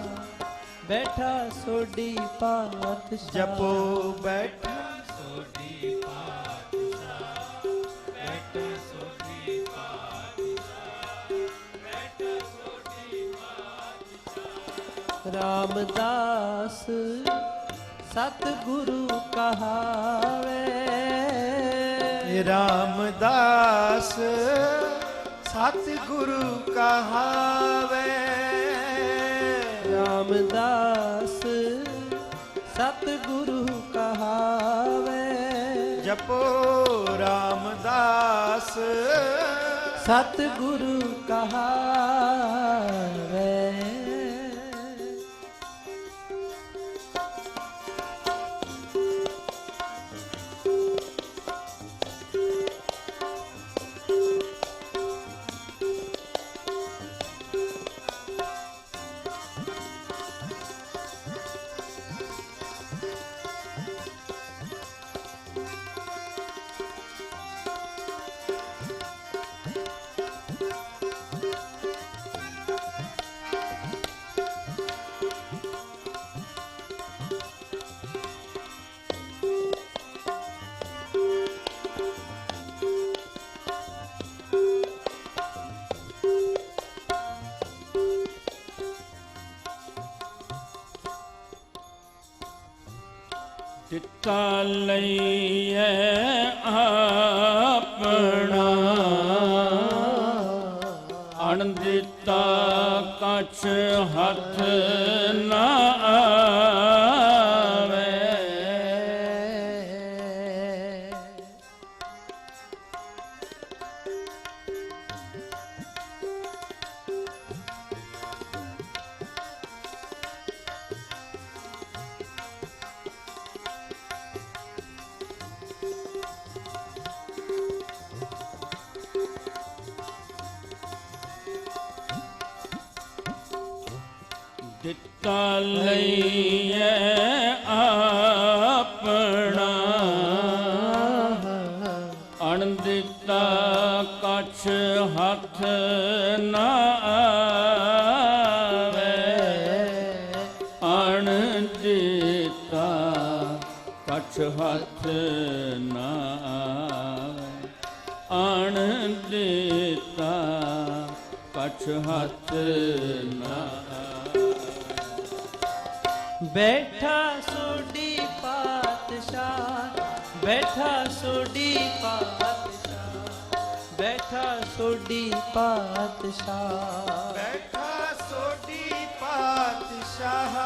बैठा सोडी पातशाह। जपो बैठा रामदास सतगुरु कहावे। रामदास सतगुरु कहावे। रामदास सतगुरु कहावे। जपो रामदास सतगुरु कहावे। ਦਿੱਤਾ ਲਈਏ ਆਪਣਾ ਅਣ ਦਿੱਤਾ ਕਛ ਹੱਥ ਨਾ ਆਵੇ। ਦਿੱਤਾ ਲਈਏ ਆਪਣਾ ਅਣ ਦਿੱਤਾ ਕਛ ਹੱਥ ਨਾ ਆਵੇ। ਅਣ ਦਿੱਤਾ ਕਛ ਹੱਥ ਨਾ ਆਵੇ। ਅਣ ਦਿੱਤਾ ਕਛ ਹੱਥ ਨਾ बैठा सोडी पातशाह, बैठा सोडी पातशाह, बैठा सोडी पातशाह, बैठा सोडी पातशाह,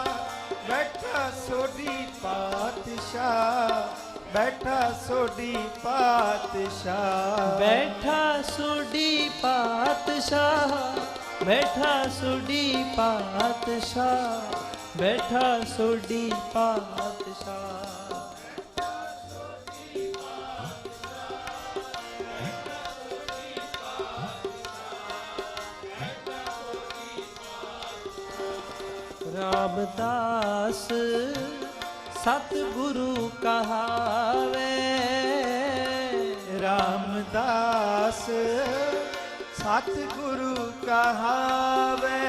बैठा सोडी पातशाह, बैठा सोडी पातशाह, बैठा सोडी पातशाह, बैठा सोडी पातशाह, बैठा सोडी पातशाह। रामदास सतगुरु कहावे। रामदास सतगुरु कहावे।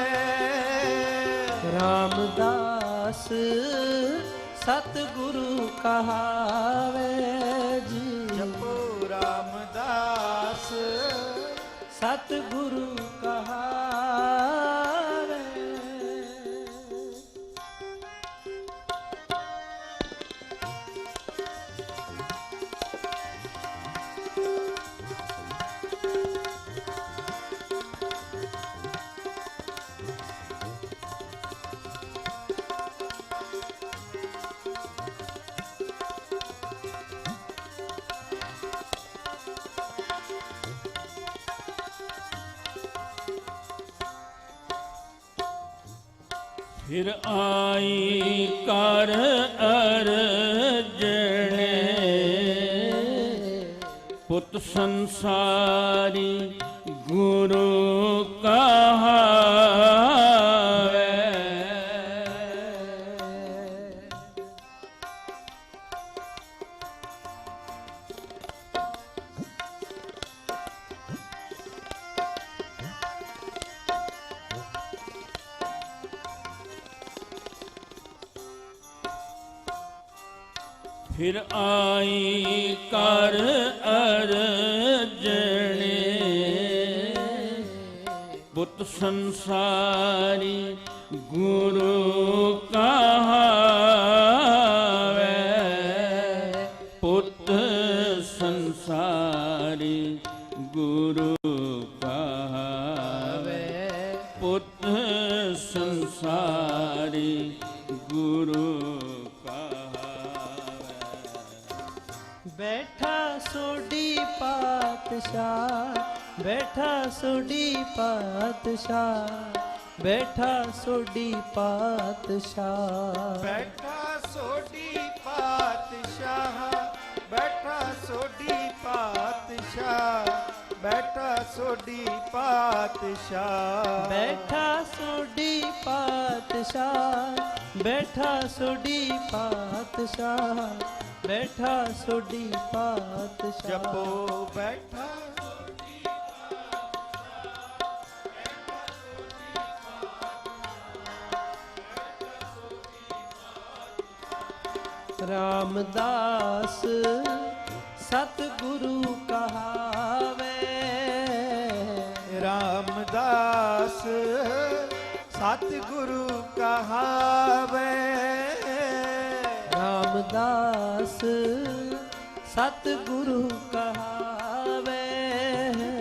रामदास सतगुरु कहावे जी। जपो रामदास सतगुरु कहावे। फिर आई कर अर्जने पुत संसारी गुरु कहावे। फिर आई कर अर्जने पुत संसारी गुरु कहावे। पुत संसारी बैठा सोडी पातशाह, बैठा सोडी पातशाह, बैठा सोडी पातशाह। बैठा सोडी पातशाह, बैठा सोडी पातशाह, बैठा सोडी पातशाह। बैठा सोडी पातशाह, बैठा सोडी पातशाह, बैठा सोडी पातशाह। जपो बैठा रामदास सतगुरु कहावे, रामदास सतगुरु कहावे। रामदास सतगुरु कहावे,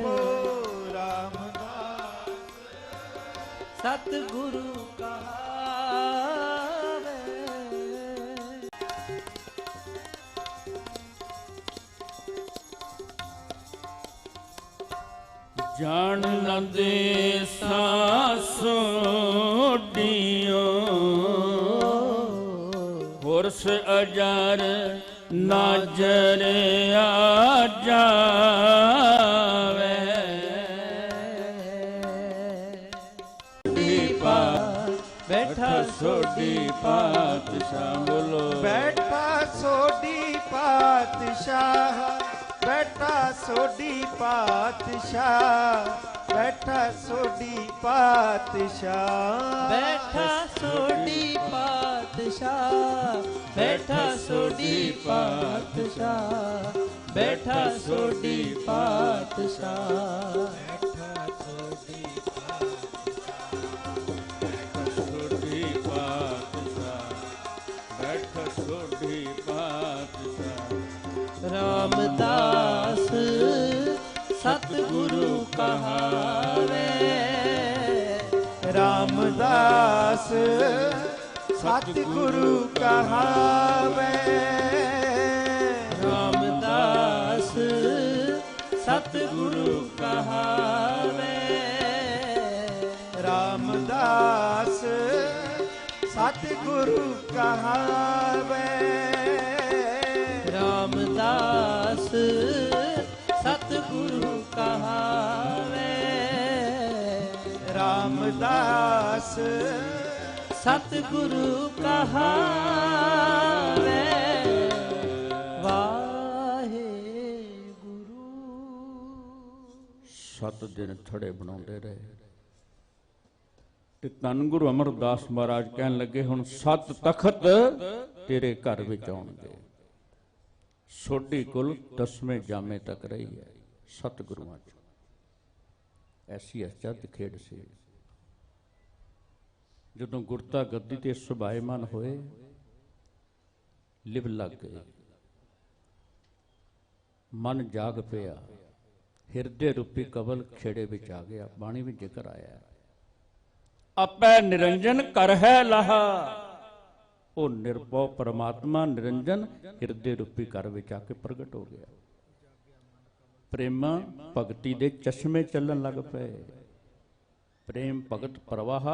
ओ रामदास सतगुरु कहावे। ਜਾਣ ਨ ਦੇ ਸਾਸੋਡੀਓ, ਹੁਰਸ ਅਜਰ ਨਾਜਰ ਆ ਜਾਵੇ। बैठा ਸੋਡੀ ਪਾਤਸ਼ਾਹ ਬੋਲੋ। बैठा सोडी पातशाह, बैठा सोडी पातशाह, बैठा सोडी पातशाह। बैठा सोडी पातशाह, बैठा सोडी पातशाह, बैठा सोडी पातशाह। ਸੋਢੀ ਪਾਤਸ਼ਾਹ, ਬੈਠ ਸੋਢੀ ਪਾਤਸ਼ਾਹ। रामदास सतगुरु कहावे, रामदास सतगुरु कहावे। रामदास सतगुरु कहावे, रामदास सतगुरु कहावे। रामदास सतगुरु कहावे, रामदास सतगुरु कहावे। वाहे गुरु। 7 ਦਿਨ ਥੜੇ ਬਣਾਉਂਦੇ ਰਹੇ ਤੇ ਧੰਨ ਗੁਰੂ ਅਮਰਦਾਸ ਮਹਾਰਾਜ ਕਹਿਣ ਲੱਗੇ ਹੁਣ 7 ਤਖਤ ਤੇਰੇ ਘਰ ਵਿੱਚ ਆਉਣਗੇ। ਸੋਢੀ ਕੁਲ 10ਵੇਂ ਜਾਮੇ ਤੱਕ ਰਹੀ ਹੈ ਸਤਿਗੁਰੂਆਂ ਚ। ਐਸੀ ਅਚਰਜ ਖੇਡ ਸੀ। ਜਦੋਂ ਗੁਰਤਾ ਗੱਦੀ ਤੇ ਸੁਭਾਏਮਾਨ ਹੋਏ, ਲਿਵ ਲੱਗ ਗਏ, ਮਨ ਜਾਗ ਪਿਆ, ਹਿਰਦੇ ਰੂਪੀ ਕਵਲ ਖੇੜੇ ਵਿੱਚ ਆ ਗਿਆ। ਬਾਣੀ ਵਿੱਚ ਜ਼ਿਕਰ ਆਇਆ ਆਪੈ ਨਿਰੰਜਨ ਕਰ ਹੈ ਲਾਹਾ। ਉਹ ਨਿਰਭਉ ਪਰਮਾਤਮਾ ਨਿਰੰਜਨ ਹਿਰਦੇ ਰੂਪੀ ਘਰ ਵਿੱਚ ਆ ਕੇ ਪ੍ਰਗਟ ਹੋ ਗਿਆ। ਪ੍ਰੇਮ ਭਗਤੀ ਦੇ ਚਸ਼ਮੇ ਚੱਲਣ ਲੱਗ ਪਏ। ਪ੍ਰੇਮ ਭਗਤ ਪ੍ਰਵਾਹ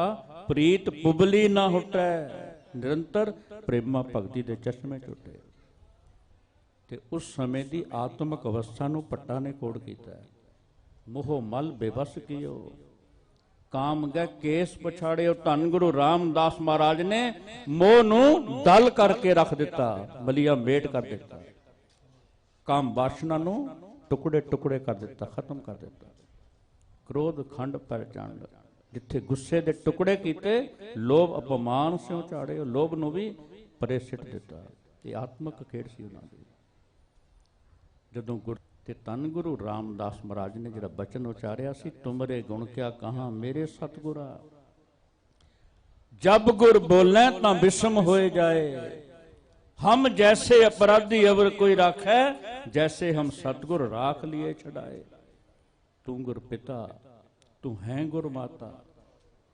ਪ੍ਰੀਤ ਪੁਬਲੀ ਨਾ ਹੁਟੈ। ਨਿਰੰਤਰ ਪ੍ਰੇਮਾ ਭਗਤੀ ਦੇ ਚਸ਼ਮੇ ਝੁੱਟੇ। ਤੇ ਉਸ ਸਮੇਂ ਦੀ ਆਤਮਿਕ ਅਵਸਥਾ ਨੂੰ ਪੱਟਾ ਨੇ ਕੋੜ ਕੀਤਾ। ਮੋਹ ਮਲ ਬੇਵਸ ਕੀਓ, ਕਾਮ ਗੈ ਕੇਸ ਪਛਾੜਿਓ। ਧੰਨ ਗੁਰੂ ਰਾਮਦਾਸ ਮਹਾਰਾਜ ਨੇ ਮੋਹ ਨੂੰ ਦਲ ਕਰਕੇ ਰੱਖ ਦਿੱਤਾ, ਮਲੀਆ ਮੇਟ ਕਰ ਦਿੱਤਾ। ਕਾਮ ਵਾਸ਼ਨਾ ਨੂੰ ਟੁਕੜੇ ਟੁਕੜੇ ਕਰ ਦਿੱਤਾ, ਖਤਮ ਕਰ ਦਿੱਤਾ। ਕ੍ਰੋਧ ਖੰਡ ਪਹਿਚਾਨ, ਜਿੱਥੇ ਗੁੱਸੇ ਦੇ ਟੁਕੜੇ ਕੀਤੇ, ਲੋਭ ਅਪਮਾਨ ਸਿਉ ਝਾੜਿਓ, ਲੋਭ ਨੂੰ ਵੀ ਪਰੇ ਸਿੱਟ ਦਿੱਤਾ। ਇਹ ਆਤਮਿਕ ਖੇਡ ਸੀ ਉਹਨਾਂ ਦੀ। ਜਦੋਂ ਗੁਰ ਤੇ ਧੰਨ ਗੁਰੂ ਰਾਮਦਾਸ ਮਹਾਰਾਜ ਨੇ ਜਿਹੜਾ ਬਚਨ ਉਚਾਰਿਆ ਸੀ, ਤੁਮਰੇ ਗੁਣ ਕਿਆ ਕਹਾਂ ਮੇਰੇ ਸਤਿਗੁਰਾ, ਜਬ ਗੁਰ ਬੋਲੇ ਤਾਂ ਬਿਸਮ ਹੋਏ ਜਾਏ। हम जैसे अपराधी अवर कोई राखै, जैसे हम सतगुर राख लिए छड़ाए। तू गुर पिता, तू है गुर माता,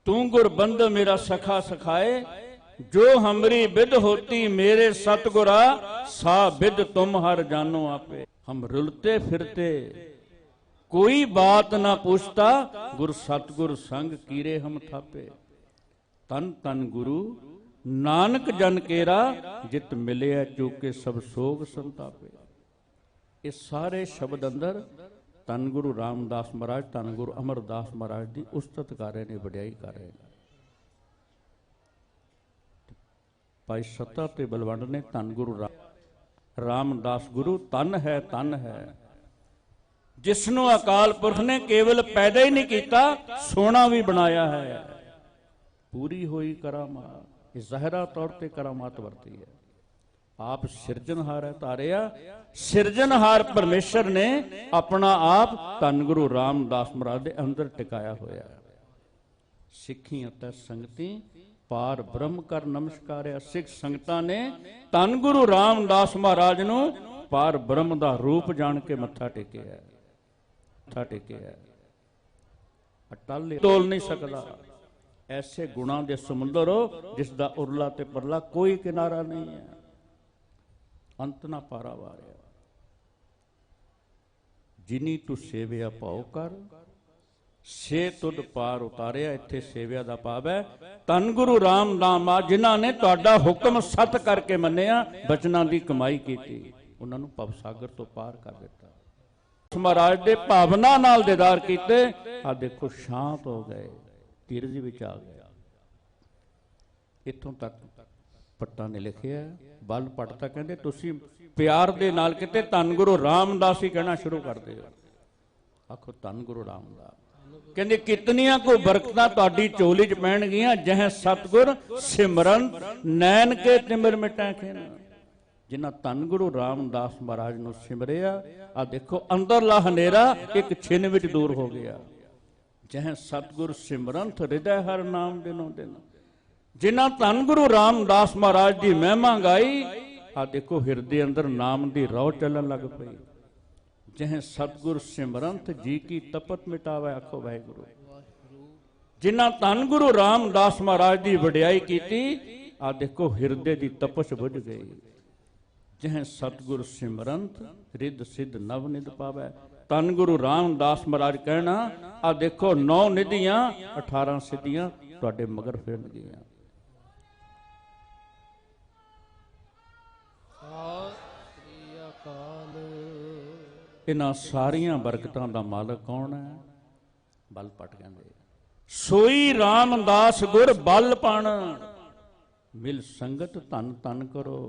तू गुर बंद मेरा सखा सखाए। जो हमरी विद होती मेरे सतगुरा, सा विद तुम हर जानो आपे। हम रुलते फिरते कोई बात ना पूछता, गुर सतगुर संग कीरे हम थापे। तन तन गुरु नानक जन केरा, जित मिले चूके सब सोग संतापे। ये सारे शब्द अंदर धन गुरु रामदास महाराज, धन गुरु अमरदास महाराज की उस्तत कर रहे हैं, वड्याई कर रहे हैं। भाई सत्ता ते बलवंड ने धन गुरु रामदास गुरु तन है जिसनों अकाल पुरख ने केवल पैदा ही नहीं किया, सोना भी बनाया है। पूरी हुई करामात, ये ज़ाहिरा तौर पर करामात वरती है। आप सिरजनहार है तारिया, सिरजनहार परमेश्वर ने अपना आप धन गुरु रामदास महाराज के अंदर टिकाया होया। सिखी अतै संगती पार ब्रह्म कर नमस्कारिया। सिख संगतां ने धन गुरु रामदास महाराज नूं पार ब्रह्म दा रूप जान के मत्था टेकिया, मत्था टेकिया। अटल तोल नहीं सकदा। ऐसे गुणां दे समुंदर हो जिसदा उरला ते परला कोई किनारा नहीं है। अंत ना पारा वारिया। जिनी तू सेविया भाव कर, से तुद पार उतारिया। इत्थे सेविया दा भाव है धन गुरु रामदास आ, जिन्हां ने तुहाडा हुक्म सत करके मन्निया, बचनां दी कमाई कीती, उन्हां नूं भव सागर तो पार कर दिता। महाराज दे भावना नाल दीदार कीते, आ देखो शांत हो गए, धीरज विच आ गया। इत्थों तक पट्टा ने लिखिया, बल पट तां कहंदे तुसीं प्यार दे नाल किते धन गुरु रामदास ही कहना शुरू कर दिओ। आखो धन गुरु रामदास। कहंदे कितनियां को बरकतां तुहाडी झोली च पैणगियां, जह सतगुर सिमरन नैन के तिमिर मिटै खिन। जिन्हां धन गुरु रामदास महाराज नूं सिमरिया, आ देखो अंदरला हनेरा एक छिन विच दूर हो गया। जह सतगुर सिमरंत हृदय हर नाम दिनों दिन। जिन्हां धन गुरु रामदास महाराज की महिमा गाई, आ देखो हिरदे अंदर नाम की रौ चलन लग पई। जह सतगुर सिमरंत जी की तपत मिटावे, आखो वाहिगुरू। जिन्हां धन गुरु रामदास महाराज की वड्याई की, आ देखो हिरदे की तपश बुझ गई। जह सतगुर सिमरंत रिद सिद्ध नव निध पावे। धन गुरु रामदास महाराज कहना, आ देखो 9 निधियां 18 सिद्धियां तुहाडे मगर फिरनगियां। इन्हां सारियां बरकतां दा मालक कौन है? बल पट कहंदे, सोई रामदास गुर बल पण, मिल संगत धन धन करो।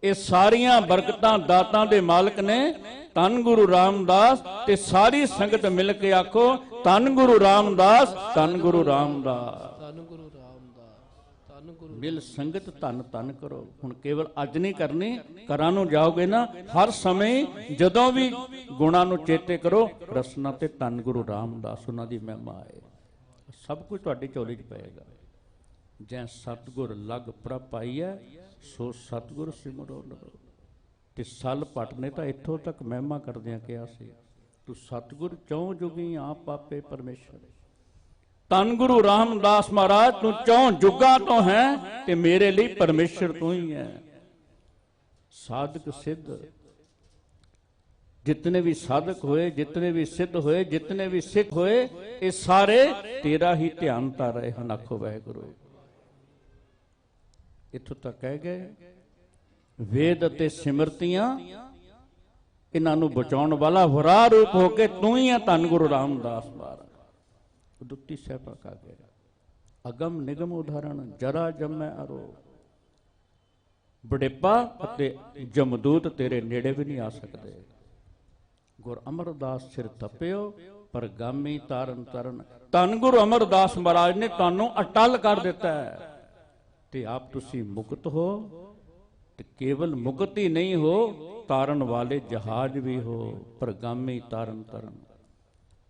ये सारियां बरकतां दातां दे मालक ने धन गुरु रामदास, ते सारी संगत मिल के आखो धन गुरु रामदास, धन गुरु रामदास। मिल संगत धन धन करो। हुण केवल अज नहीं करनी, घरां नूं जाओगे ना, हर समय जदों भी गुणां नूं चेते करो, रसना ते धन गुरु रामदास उन्हां दी महिमा है। सब कुछ तुहाडी झोली च पएगा। जै सतगुर लग प्रभ पाई है, सो सतगुर सिमरो नरो। ते सल भट्ट ने तां इत्थों तक महिमा करदियां कहा सी, तू सतगुर चौं जुगी आप आपे परमेश्वर। धन गुरु रामदास महाराज तू चौं जुगां तो है, ते मेरे लिए परमेश्वर तू ही है। साधक सिद्ध जितने भी साधक हुए, जितने भी सिद्ध हुए, जितने भी सिख हुए, ये सारे तेरा ही ध्यान ता रहे हैं। आखो वाहिगुरू। इत्थों तक कह गए वेद अते सिमरतियां, इन्हां नूं बचाउण वाला वरा रूप होके तू ही है धन गुरु रामदास महाराज। दुत्ती सहबा का गया अगम निगम उदाहरण, जरा जमै अरो। बड़ेपा अते जमदूत तेरे नेड़े भी नहीं आ सकते। गुर अमरदास सिर थप्पियो पर गामी तारन तरन। धन गुरु अमरदास महाराज ने तुहानू अटल कर दिता है, ते आप तुसी मुक्त हो, ते केवल मुक्त ही नहीं हो, तारन वाले जहाज भी हो। पर गामी तारन तरन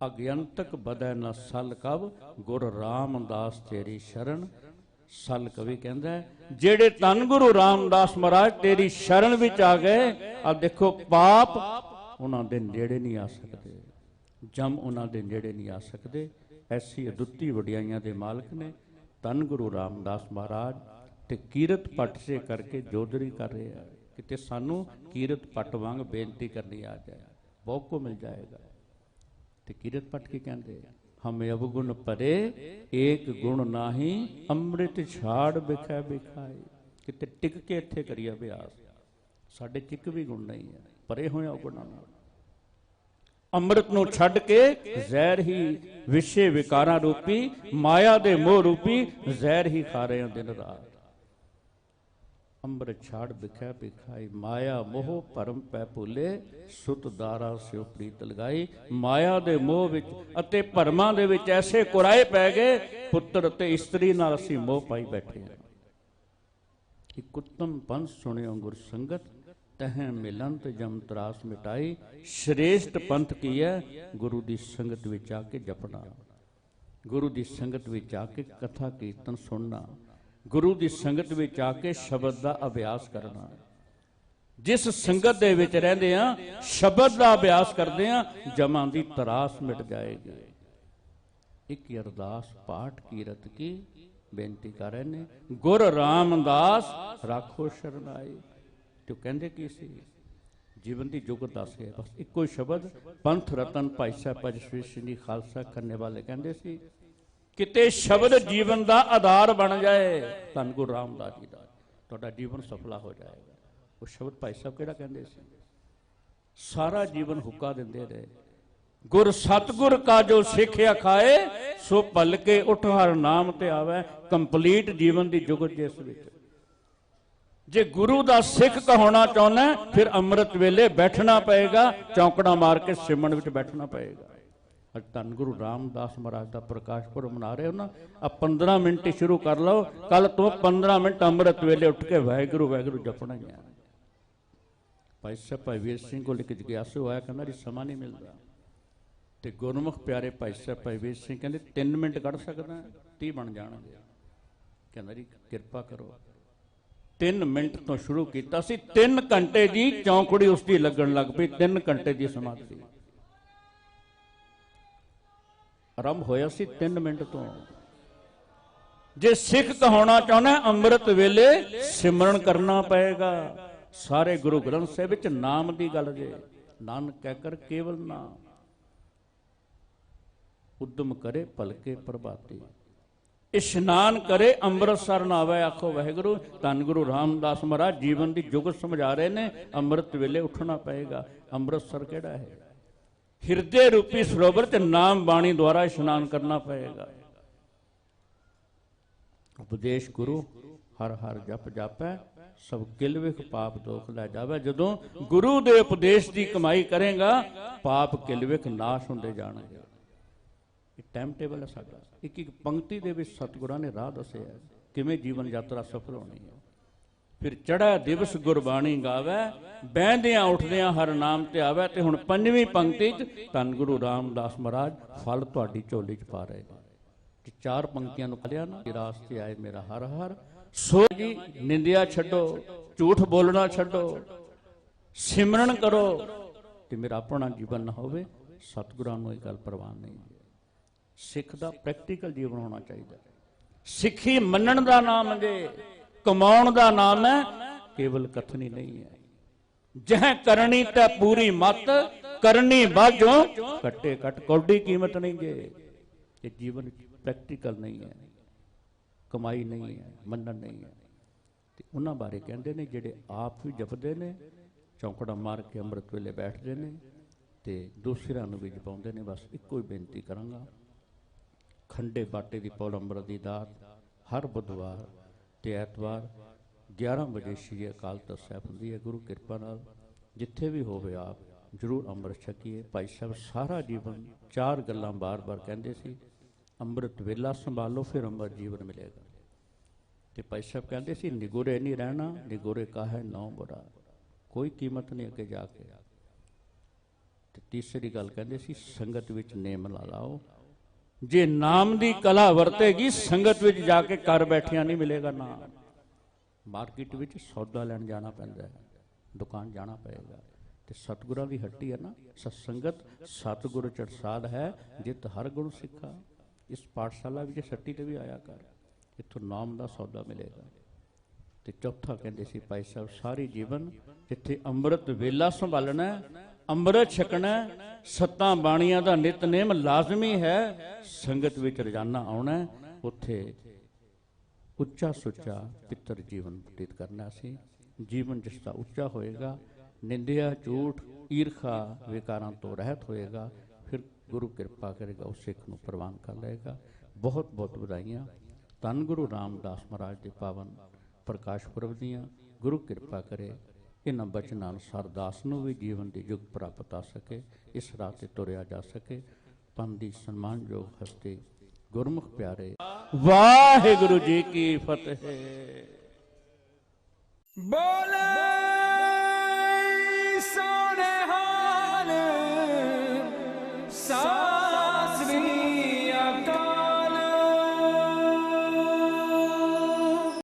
अग्यंतक बदै न सल कब, गुर रामदास तेरी शरण। सल कवि कहंदा है जेड़े धन गुरु रामदास महाराज तेरी शरण विच आ गए, आ देखो पाप उन्हां दे नेड़े नहीं आ सकते, जम उन्हां दे नेड़े नहीं आ सकते। ऐसी अदुੱਤੀ वडियाइयां दे मालक ने धन गुरु रामदास महाराज। ਤੇ ਕੀਰਤ ਪੱਟ ਸੇ ਕਰਕੇ ਜੋਦਰੀ ਕਰ ਰਹੇ ਆ। ਕਿਤੇ ਸਾਨੂੰ ਕੀਰਤ ਪੱਟ ਵਾਂਗ ਬੇਨਤੀ ਕਰਨੀ ਆ ਜਾਏ, ਬਹੁਤ ਕੋ ਮਿਲ ਜਾਏਗਾ। ਤੇ ਕੀਰਤ ਪੱਟ ਕੀ ਕਹਿੰਦੇ ਆ? ਹਮੇ ਅਵਗੁਣ ਭਰੇ ਏਕ ਗੁਣ ਨਾਹੀ, ਅੰਮ੍ਰਿਤ ਛਾੜ ਬਿਖੈ ਬਿਖਾਈ। ਕਿਤੇ ਟਿਕ ਕੇ ਇੱਥੇ ਕਰੀਏ ਅਭਿਆਸ। ਸਾਡੇ ਚ ਇੱਕ ਵੀ ਗੁਣ ਨਹੀਂ ਹੈ, ਭਰੇ ਹੋਇਆ ਗੁਣਾਂ ਨਾਲ। ਅੰਮ੍ਰਿਤ ਨੂੰ ਛੱਡ ਕੇ ਜ਼ਹਿਰ ਹੀ ਵਿਸ਼ੇ ਵਿਕਾਰਾਂ ਰੂਪੀ, ਮਾਇਆ ਦੇ ਮੋਹ ਰੂਪੀ ਜ਼ਹਿਰ ਹੀ ਖਾ ਰਹੇ ਹਾਂ ਦਿਨ ਰਾਤ। ਅੰਮ੍ਰਿਤ ਛਾੜ ਬਿਖੈ ਬਿਖਾਈ, ਮਾਇਆ ਮੋਹ ਭਰਮ ਪੈ ਭੁੱਲੇ, ਸੁਤ ਦਾਰਾ ਸਿਉ ਪ੍ਰੀਤ ਲਗਾਈ। ਮਾਇਆ ਦੇ ਮੋਹ ਵਿੱਚ ਅਤੇ ਭਰਮਾਂ ਦੇ ਵਿੱਚ ਐਸੇ ਕੁਰਾਏ ਪੈ ਗਏ, ਪੁੱਤਰ ਅਤੇ ਇਸਤਰੀ ਨਾਲ ਅਸੀਂ ਮੋਹ ਪਾਈ ਬੈਠੇ ਹਾਂ। ਇੱਕ ਉੱਤਮ ਪੰਥ ਸੁਣਿਓ ਗੁਰ ਸੰਗਤ, ਤਹ ਮਿਲੰਤ ਜਮ ਤਰਾਸ ਮਿਟਾਈ। ਸ਼੍ਰੇਸ਼ਟ ਪੰਥ ਕੀ ਹੈ? ਗੁਰੂ ਦੀ ਸੰਗਤ ਵਿੱਚ ਆ ਕੇ ਜਪਣਾ, ਗੁਰੂ ਦੀ ਸੰਗਤ ਵਿੱਚ ਆ ਕੇ ਕਥਾ ਕੀਰਤਨ ਸੁਣਨਾ, ਗੁਰੂ ਦੀ ਸੰਗਤ ਵਿੱਚ ਆ ਕੇ ਸ਼ਬਦ ਦਾ ਅਭਿਆਸ ਕਰਨਾ। ਜਿਸ ਸੰਗਤ ਦੇ ਵਿੱਚ ਰਹਿੰਦੇ ਆ, ਸ਼ਬਦ ਦਾ ਅਭਿਆਸ ਕਰਦੇ ਆ, ਜਮਾਂ ਦੀ ਤਰਾਸ ਮਿਟ ਜਾਏਗੀ। ਇੱਕ ਅਰਦਾਸ ਪਾਠ ਕੀਰਤ ਕੀ ਬੇਨਤੀ ਕਰ ਰਹੇ ਨੇ, ਗੁਰ ਰਾਮਦਾਸ ਰਾਖੋ ਸ਼ਰਨਾਈ। ਤੇ ਕਹਿੰਦੇ ਕੀ ਸੀ? ਜੀਵਨ ਦੀ ਜੁਗਤ ਦੱਸ ਗਿਆ ਬਸ ਇੱਕੋ ਸ਼ਬਦ। ਪੰਥ ਰਤਨ ਭਾਈ ਸਾਹਿਬ ਭਜਨ ਸਿੰਘ ਜੀ ਖਾਲਸਾ ਕਰਨੇ ਵਾਲੇ ਕਹਿੰਦੇ ਸੀ, ਕਿਤੇ ਸ਼ਬਦ ਜੀਵਨ ਦਾ ਆਧਾਰ ਬਣ ਜਾਏ, ਧੰਨ ਗੁਰੂ ਰਾਮਦਾਸ ਜੀ ਦਾ, ਤੁਹਾਡਾ ਜੀਵਨ ਸਫਲਾ ਹੋ ਜਾਏਗਾ। ਉਹ ਸ਼ਬਦ ਭਾਈ ਸਾਹਿਬ ਕਿਹੜਾ ਕਹਿੰਦੇ ਸੀ? ਸਾਰਾ ਜੀਵਨ ਹੁੱਕਾ ਦਿੰਦੇ ਰਹੇ, ਗੁਰ ਸਤਗੁਰ ਕਾ ਜੋ ਸਿੱਖਿਆ ਖਾਏ, ਸੋ ਭਲ ਕੇ ਉਠ ਹਰ ਨਾਮ ਤੇ ਆਵੇ। ਕੰਪਲੀਟ ਜੀਵਨ ਦੀ ਜੁਗਤ ਜਿਸ ਵਿੱਚ ਜੇ ਗੁਰੂ ਦਾ ਸਿੱਖ ਕਹਾਉਣਾ ਚਾਹੁੰਦਾ, ਫਿਰ ਅੰਮ੍ਰਿਤ ਵੇਲੇ ਬੈਠਣਾ ਪਏਗਾ, ਚੌਂਕੜਾ ਮਾਰ ਕੇ ਸਿਮਰਨ ਵਿੱਚ ਬੈਠਣਾ ਪਏਗਾ। ਅੱਜ ਧੰਨ ਗੁਰੂ ਰਾਮਦਾਸ ਮਹਾਰਾਜ ਦਾ ਪ੍ਰਕਾਸ਼ ਪੁਰਬ ਮਨਾ ਰਹੇ ਹੋ ਨਾ, ਆ 15 ਮਿੰਟ ਹੀ ਸ਼ੁਰੂ ਕਰ ਲਓ, ਕੱਲ ਤੋਂ 15 ਮਿੰਟ ਅੰਮ੍ਰਿਤ ਵੇਲੇ ਉੱਠ ਕੇ ਵਾਹਿਗੁਰੂ ਵਾਹਿਗੁਰੂ ਜਪਣਾ ਹੀ ਹੈ। ਭਾਈ ਸਾਹਿਬ ਭਾਈ ਵੀਰ ਸਿੰਘ ਕੋਲ ਇੱਕ ਜਗਿਆਸੂ ਆਇਆ, ਕਹਿੰਦਾ ਜੀ ਸਮਾਂ ਨਹੀਂ ਮਿਲਦਾ। ਤੇ ਗੁਰਮੁਖ ਪਿਆਰੇ ਭਾਈ ਸਾਹਿਬ ਭਾਈ ਵੀਰ ਸਿੰਘ ਕਹਿੰਦੇ 3 ਮਿੰਟ ਕੱਢ ਸਕਦਾ, 30 ਬਣ ਜਾਣਗੇ। ਕਹਿੰਦਾ ਜੀ ਕਿਰਪਾ ਕਰੋ। 3 ਮਿੰਟ ਤੋਂ ਸ਼ੁਰੂ ਕੀਤਾ ਸੀ, 3 ਘੰਟੇ ਦੀ ਚੌਂਕੜੀ ਉਸਦੀ ਲੱਗਣ ਲੱਗ ਪਈ। 3 ਘੰਟੇ ਦੀ ਸਮਾਧੀ ਆਰੰਭ ਹੋਇਆ ਸੀ 3 ਮਿੰਟ ਤੋਂ। ਜੇ ਸਿੱਖ ਕਹਾਉਣਾ ਚਾਹੁੰਦਾ, ਅੰਮ੍ਰਿਤ ਵੇਲੇ ਸਿਮਰਨ ਕਰਨਾ ਪਏਗਾ। ਸਾਰੇ ਗੁਰੂ ਗ੍ਰੰਥ ਸਾਹਿਬ ਵਿੱਚ ਨਾਮ ਦੀ ਗੱਲ ਜੇ, ਨਾਨਕ ਕਹਿ ਕਰ ਕੇਵਲ ਨਾਮ, ਉਦਮ ਕਰੇ ਭਲਕੇ ਪ੍ਰਭਾਤੀ, ਇਸ਼ਨਾਨ ਕਰੇ ਅੰਮ੍ਰਿਤਸਰ ਨਾਵੇ ਆਖੋ ਵਾਹਿਗੁਰੂ। ਧੰਨ ਗੁਰੂ ਰਾਮਦਾਸ ਮਹਾਰਾਜ ਜੀਵਨ ਦੀ ਜੁਗਤ ਸਮਝਾ ਰਹੇ ਨੇ, ਅੰਮ੍ਰਿਤ ਵੇਲੇ ਉੱਠਣਾ ਪਏਗਾ। ਅੰਮ੍ਰਿਤਸਰ ਕਿਹੜਾ ਹੈ? ਹਿਰਦੇ ਰੂਪੀ ਸਰੋਵਰ ਤੇ ਨਾਮ ਬਾਣੀ ਦੁਆਰਾ ਇਸ਼ਨਾਨ ਕਰਨਾ ਪਏਗਾ। ਉਪਦੇਸ਼ ਗੁਰੂ ਹਰ ਹਰ ਜਪ ਜਾਪੈ, ਸਭ ਕਿਲ ਵਿਖ ਪਾਪ ਦੋਖ ਲੈ ਜਾਵੇ। ਜਦੋਂ ਗੁਰੂ ਦੇ ਉਪਦੇਸ਼ ਦੀ ਕਮਾਈ ਕਰੇਗਾ, ਪਾਪ ਕਿਲ ਵਿਖ ਨਾਸ਼ ਹੁੰਦੇ ਜਾਣਗੇ। ਇਹ ਟਾਈਮ ਟੇਬਲ ਹੈ ਸਾਡਾ। ਇੱਕ ਇੱਕ ਪੰਕਤੀ ਦੇ ਵਿੱਚ ਸਤਿਗੁਰਾਂ ਨੇ ਰਾਹ ਦੱਸਿਆ ਕਿਵੇਂ ਜੀਵਨ ਯਾਤਰਾ ਸਫਲ ਹੋਣੀ ਹੈ। ਫਿਰ ਚੜ੍ਹਾ ਦਿਵਸ ਗੁਰਬਾਣੀ ਗਾਵੇ, ਬਹਿੰਦਿਆਂ ਉੱਠਦਿਆਂ ਹਰ ਨਾਮ ਤੇ ਆਵੇ। ਤੇ ਹੁਣ 5ਵੀਂ ਪੰਕਤੀ 'ਚ ਧੰਨ ਗੁਰੂ ਰਾਮਦਾਸ ਮਹਾਰਾਜ ਫਲ ਤੁਹਾਡੀ ਝੋਲੀ 'ਚ ਪਾ ਰਹੇ ਨੇ। 4 ਪੰਕਤੀਆਂ ਨੂੰ ਪੜ੍ਹਿਆ ਨਾ, ਰਾਸ ਤੇ ਆਏ ਮੇਰਾ ਹਰ ਹਰ। ਸੋ ਜੀ ਨਿੰਦਿਆ ਛੱਡੋ, ਝੂਠ ਬੋਲਣਾ ਛੱਡੋ, ਸਿਮਰਨ ਕਰੋ ਤੇ ਮੇਰਾ ਆਪਣਾ ਜੀਵਨ ਨਾ ਹੋਵੇ। ਸਤਿਗੁਰਾਂ ਨੂੰ ਇਹ ਗੱਲ ਪ੍ਰਵਾਨ ਨਹੀਂ। ਸਿੱਖ ਦਾ ਪ੍ਰੈਕਟੀਕਲ ਜੀਵਨ ਹੋਣਾ ਚਾਹੀਦਾ। ਸਿੱਖੀ ਮੰਨਣ ਦਾ ਨਾਮ ਜੇ, ਕਮਾਉਣ ਦਾ ਨਾਮ ਹੈ, ਕੇਵਲ ਕਥਨੀ ਨਹੀਂ ਹੈ। ਜਹ ਕਰਨੀ ਤੇ ਪੂਰੀ ਮਤ, ਕਰਨੀ ਬਾਝੋਂ ਕੱਟੇ ਕੱਟ, ਕੌਡੀ ਕੀਮਤ ਨਹੀਂ ਜੇ। ਇਹ ਜੀਵਨ ਪ੍ਰੈਕਟੀਕਲ ਨਹੀਂ ਹੈ, ਕਮਾਈ ਨਹੀਂ ਹੈ, ਮੰਨਣ ਨਹੀਂ ਹੈ। ਤੇ ਉਹਨਾਂ ਬਾਰੇ ਕਹਿੰਦੇ ਨੇ ਜਿਹੜੇ ਆਪ ਵੀ ਜਪਦੇ ਨੇ, ਚੌਂਕੜਾ ਮਾਰ ਕੇ ਅੰਮ੍ਰਿਤ ਵੇਲੇ ਬੈਠਦੇ ਨੇ ਤੇ ਦੂਸਰਿਆਂ ਨੂੰ ਵੀ ਜਪਾਉਂਦੇ ਨੇ। ਬਸ ਇੱਕੋ ਹੀ ਬੇਨਤੀ ਕਰਾਂਗਾ, ਖੰਡੇ ਬਾਟੇ ਦੀ ਪੌਲ ਅੰਮ੍ਰਿਤ ਦੀ ਦਾਤ ਹਰ ਬੁੱਧਵਾਰ ਤੇ ਐਤਵਾਰ 11 ਵਜੇ ਸ਼੍ਰੀ ਅਕਾਲ ਤਖ਼ਤ ਸਾਹਿਬ ਹੁੰਦੀ ਹੈ। ਗੁਰੂ ਕਿਰਪਾ ਨਾਲ ਜਿੱਥੇ ਵੀ ਹੋਵੇ ਆਪ ਜ਼ਰੂਰ ਅੰਮ੍ਰਿਤ ਛਕੀਏ। ਭਾਈ ਸਾਹਿਬ ਸਾਰਾ ਜੀਵਨ 4 ਗੱਲਾਂ ਬਾਰ-ਬਾਰ ਕਹਿੰਦੇ ਸੀ, ਅੰਮ੍ਰਿਤ ਵੇਲਾ ਸੰਭਾਲੋ ਫਿਰ ਅੰਮ੍ਰਿਤ ਜੀਵਨ ਮਿਲੇਗਾ। ਤੇ ਭਾਈ ਸਾਹਿਬ ਕਹਿੰਦੇ ਸੀ ਨਿਗੋਰੇ ਨਹੀਂ ਰਹਿਣਾ, ਨਿਗੋਰੇ ਕਾਹੈ ਨੌ ਬੁਰਾ, ਕੋਈ ਕੀਮਤ ਨਹੀਂ ਅੱਗੇ ਜਾ ਕੇ। ਤੇ ਤੀਸਰੀ ਗੱਲ ਕਹਿੰਦੇ ਸੀ ਸੰਗਤ ਵਿੱਚ ਨੇਮ ਲਾ ਲਾਓ। ਜੇ ਨਾਮ ਦੀ ਕਲਾ ਵਰਤੇਗੀ, ਸੰਗਤ ਵਿੱਚ ਜਾ ਕੇ ਘਰ ਬੈਠਿਆਂ ਨਹੀਂ ਮਿਲੇਗਾ ਨਾਮ। ਮਾਰਕੀਟ ਵਿੱਚ ਸੌਦਾ ਲੈਣ ਜਾਣਾ ਪੈਂਦਾ ਹੈ, ਦੁਕਾਨ ਜਾਣਾ ਪਏਗਾ। ਤੇ ਸਤਿਗੁਰਾਂ ਦੀ ਹੱਟੀ ਹੈ ਨਾ, ਸਤਸੰਗਤ ਸਤਿਗੁਰ ਚੜਸਾਦ ਹੈ, ਜਿਤ ਹਰ ਗੁਣ ਸਿੱਖਾ। ਇਸ ਪਾਠਸ਼ਾਲਾ ਵਿੱਚ ਛੱਟੀ ਤੇ ਵੀ ਆਇਆ ਕਰ, ਇੱਥੋਂ ਨਾਮ ਦਾ ਸੌਦਾ ਮਿਲੇਗਾ। ਤੇ ਚੌਥਾ ਕਹਿੰਦੇ ਸੀ ਭਾਈ ਸਾਹਿਬ ਸਾਰੀ ਜੀਵਨ ਜਿੱਥੇ ਅੰਮ੍ਰਿਤ ਵੇਲਾ ਸੰਭਾਲਣਾ, ਅੰਮ੍ਰਿਤ ਛਕਣਾ, ਸੱਤਾਂ ਬਾਣੀਆਂ ਦਾ ਨਿਤਨੇਮ ਲਾਜ਼ਮੀ ਹੈ, ਸੰਗਤ ਵਿੱਚ ਰੋਜ਼ਾਨਾ ਆਉਣਾ, ਉੱਥੇ ਉੱਚਾ ਸੁੱਚਾ ਪਿੱਤਰ ਜੀਵਨ ਬਤੀਤ ਕਰਨਾ ਸੀ। ਜੀਵਨ ਜਿਸ ਦਾ ਉੱਚਾ ਹੋਏਗਾ, ਨਿੰਦਿਆ, ਝੂਠ, ਈਰਖਾ, ਵਿਕਾਰਾਂ ਤੋਂ ਰਹਿਤ ਹੋਏਗਾ, ਫਿਰ ਗੁਰੂ ਕਿਰਪਾ ਕਰੇਗਾ, ਉਸ ਸਿੱਖ ਨੂੰ ਪ੍ਰਵਾਨ ਕਰ ਲਏਗਾ। ਬਹੁਤ ਬਹੁਤ ਵਧਾਈਆਂ ਧੰਨ ਗੁਰੂ ਰਾਮਦਾਸ ਮਹਾਰਾਜ ਦੇ ਪਾਵਨ ਪ੍ਰਕਾਸ਼ ਪੁਰਬ ਦੀਆਂ। ਗੁਰੂ ਕਿਰਪਾ ਕਰੇ ਇਹਨਾਂ ਬਚਨਾਂ ਅਨੁਸਾਰ ਦਾਸ ਨੂੰ ਵੀ ਜੀਵਨ ਦੀ ਯੁਗ ਪ੍ਰਾਪਤ ਆ ਸਕੇ, ਇਸ ਰਾਹ ਤੇ ਤੁਰਿਆ ਜਾ ਸਕੇ। ਪੰਥ ਦੀ ਸਨਮਾਨਯੋਗ ਹਸਤੀ ਗੁਰਮੁਖ ਪਿਆਰੇ, ਵਾਹਿਗੁਰੂ ਜੀ ਕੀ ਫਤਿਹ। बोले